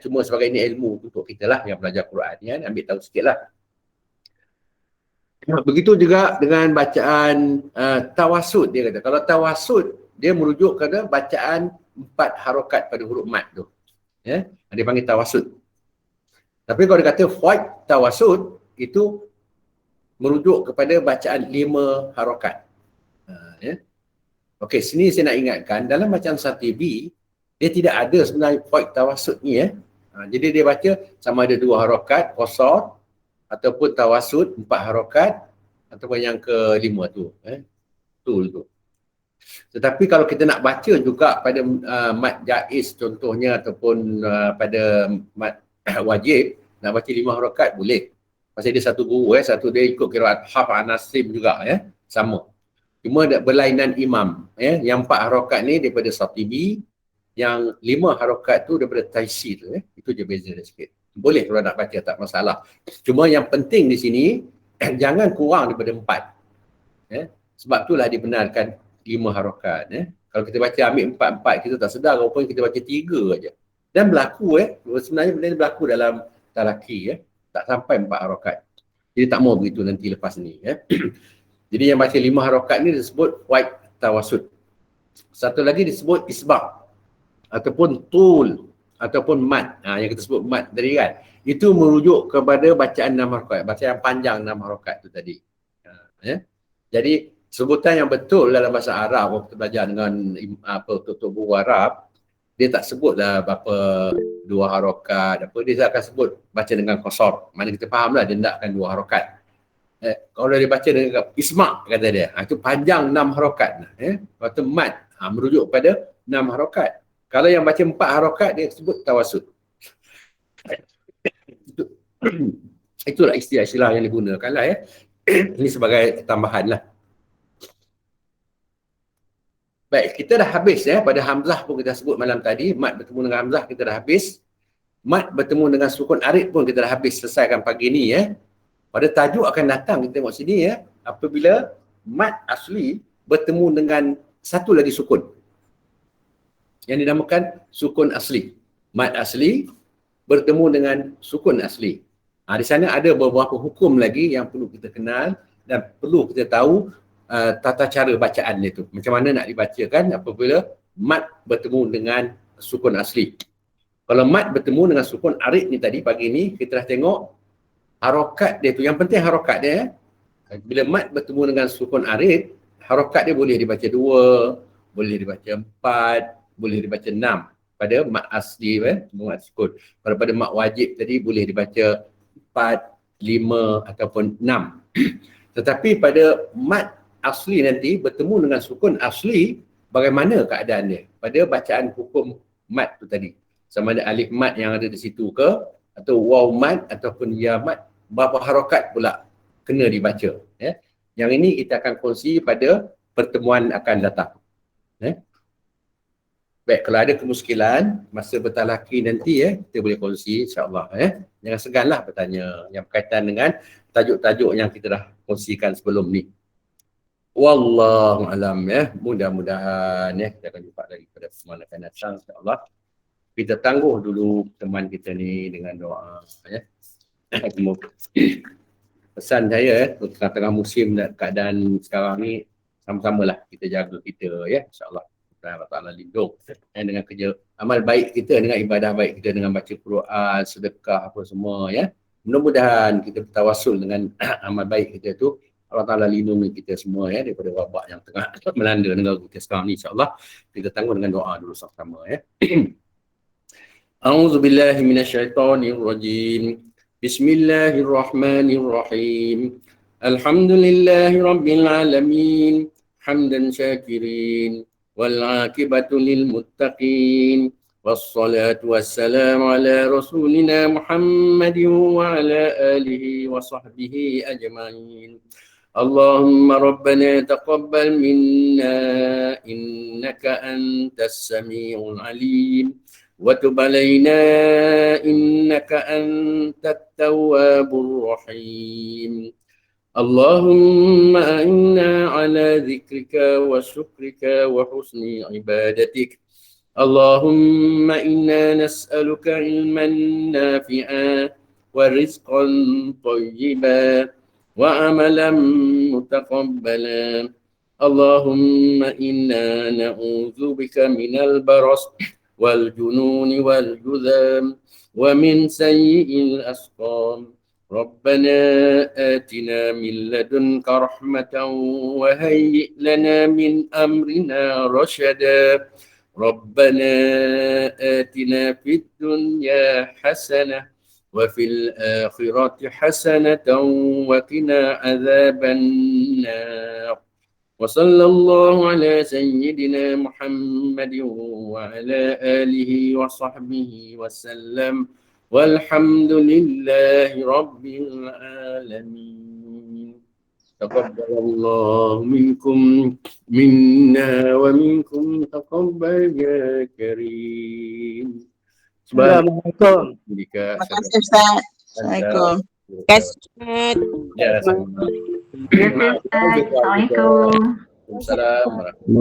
Cuma sebagai ini ilmu untuk kita lah yang belajar Quran ambil tahu sikit lah. Begitu juga dengan bacaan tawasud. Dia kata kalau tawasud dia merujuk kepada bacaan 4 harakat pada huruf mat tu. Dia panggil tawasud. Tapi kalau dia kata fuaid tawasud, itu merujuk kepada bacaan 5 harakat. Okey, sini saya nak ingatkan dalam bacaan Syatibi dia tidak ada sebenarnya fuaid tawasud ni Jadi dia baca sama ada 2 harakat qasar ataupun tawasud 4 harakat ataupun yang ke-5 tu. Tu. Tetapi kalau kita nak baca juga pada mat jaiz contohnya ataupun pada mat wajib nak baca 5 harakat boleh. Pasal dia satu guru satu dia ikut qiraat Hafs An-Asim juga sama. Cuma berlainan imam yang 4 harakat ni daripada Syatibi, yang 5 harakat tu daripada Taisir itu je beza dia sikit. Boleh kalau nak baca tak masalah. Cuma yang penting di sini jangan kurang daripada 4. Sebab itulah dibenarkan 5 harakat. Kalau kita baca ambil 4-4 kita tak sedar rupanya kita baca 3 aja. Dan berlaku sebenarnya benda ni berlaku dalam talaki tak sampai 4 harakat. Jadi tak mau begitu nanti lepas ni Jadi yang baca 5 harakat ni disebut fuaid tawasud. Satu lagi disebut isbaq ataupun tul ataupun mat. Yang kita sebut mat tadi kan. Itu merujuk kepada bacaan 6 harakat, bacaan panjang 6 harakat tu tadi. Jadi sebutan yang betul dalam bahasa Arab waktu kita belajar dengan tok-tok guru Arab, dia tak sebutlah berapa 2 harakat dia akan sebut baca dengan qasar. Mana kita fahamlah dia hendakkan 2 harakat. Kalau dia baca dengan isma' kata dia, itu panjang 6 harakat. Waktu mat merujuk kepada 6 harakat. Kalau yang baca 4 harakat dia sebut tawasud. Itulah istilah-istilah yang digunakan lah Ini sebagai tambahan lah. Baik, kita dah habis pada Hamzah pun kita sebut malam tadi. Mat bertemu dengan Hamzah kita dah habis. Mat bertemu dengan sukun arid pun kita dah habis selesaikan pagi ni Pada tajuk akan datang kita tengok sini apabila mat asli bertemu dengan satu lagi sukun yang dinamakan sukun asli. Mat asli bertemu dengan sukun asli. Di sana ada beberapa hukum lagi yang perlu kita kenal dan perlu kita tahu tata cara bacaan dia tu. Macam mana nak dibacakan apabila mat bertemu dengan sukun asli. Kalau mat bertemu dengan sukun arid ni tadi pagi ni kita dah tengok harakat dia tu. Yang penting harakat dia. Bila mat bertemu dengan sukun arid, harakat dia boleh dibaca 2, boleh dibaca 4, boleh dibaca 6 pada mat asli mat sukun. Pada mat wajib tadi boleh dibaca 4, 5 ataupun 6. Tetapi pada mat asli nanti bertemu dengan sukun asli, bagaimana keadaan dia pada bacaan hukum mat tu tadi. Sama ada alif mat yang ada di situ ke, atau waw mat ataupun ya mat, berapa harakat pula kena dibaca. Yang ini kita akan kongsi pada pertemuan akan datang. Baik, kalau ada kemuskilan masa bertalaki nanti kita boleh kongsi insya-Allah. Jangan seganlah bertanya yang berkaitan dengan tajuk-tajuk yang kita dah kongsikan sebelum ni. Wallahu alam mudah-mudahan kita akan jumpa lagi pada pertemuan akan datang insya-Allah. Kita tangguh dulu teman kita ni dengan doa pesan saya tengah-tengah musim dan keadaan sekarang ni sama-samalah kita jaga kita insya-Allah. Allah Ta'ala lindung dengan kerja amal baik kita, dengan ibadah baik kita, dengan baca Quran, sedekah apa semua mudah-mudahan kita bertawassul dengan amal baik kita tu, Allah Ta'ala lindungi kita semua ya daripada wabak yang tengah melanda negara kita sekarang ni, insyaAllah. Kita tangguh dengan doa dulu sama-sama ya. A'udzubillahi minasyaitonirrajim. Bismillahirrahmanirrahim. Alhamdulillahi rabbil alamin. Hamdan syakirin. Wal aqibatu lil muttaqin. Wassalatu wassalamu ala rasulina Muhammadin wa ala alihi wa sahbihi ajma'in. Allahumma rabbana taqabbal minna innaka antas sami'ul alim. وتب علينا إنك أنت التواب الرحيم اللهم إنا على ذكرك وشكرك وحسن عبادتك اللهم إنا نسألك علما نافعا ورزقا طيبا وعملا متقبلا اللهم إنا نعوذ بك من البرص والجنون والجذام ومن سيء الأسقام ربنا آتنا من لدنك رحمة وهيئ لنا من أمرنا رشدا ربنا آتنا في الدنيا حسنة وفي الآخرة حسنة وقنا عذاب النار وصلى الله على سيدنا محمد وعلى آله وصحبه وسلم والحمد لله رب العالمين تقبل الله منكم منا ومنكم تقبل يا كريم. Assalamualaikum. Terima kasih Ustaz. Assalamualaikum. Terima kasih. Ya, Assalamualaikum. Waalaikumsalam.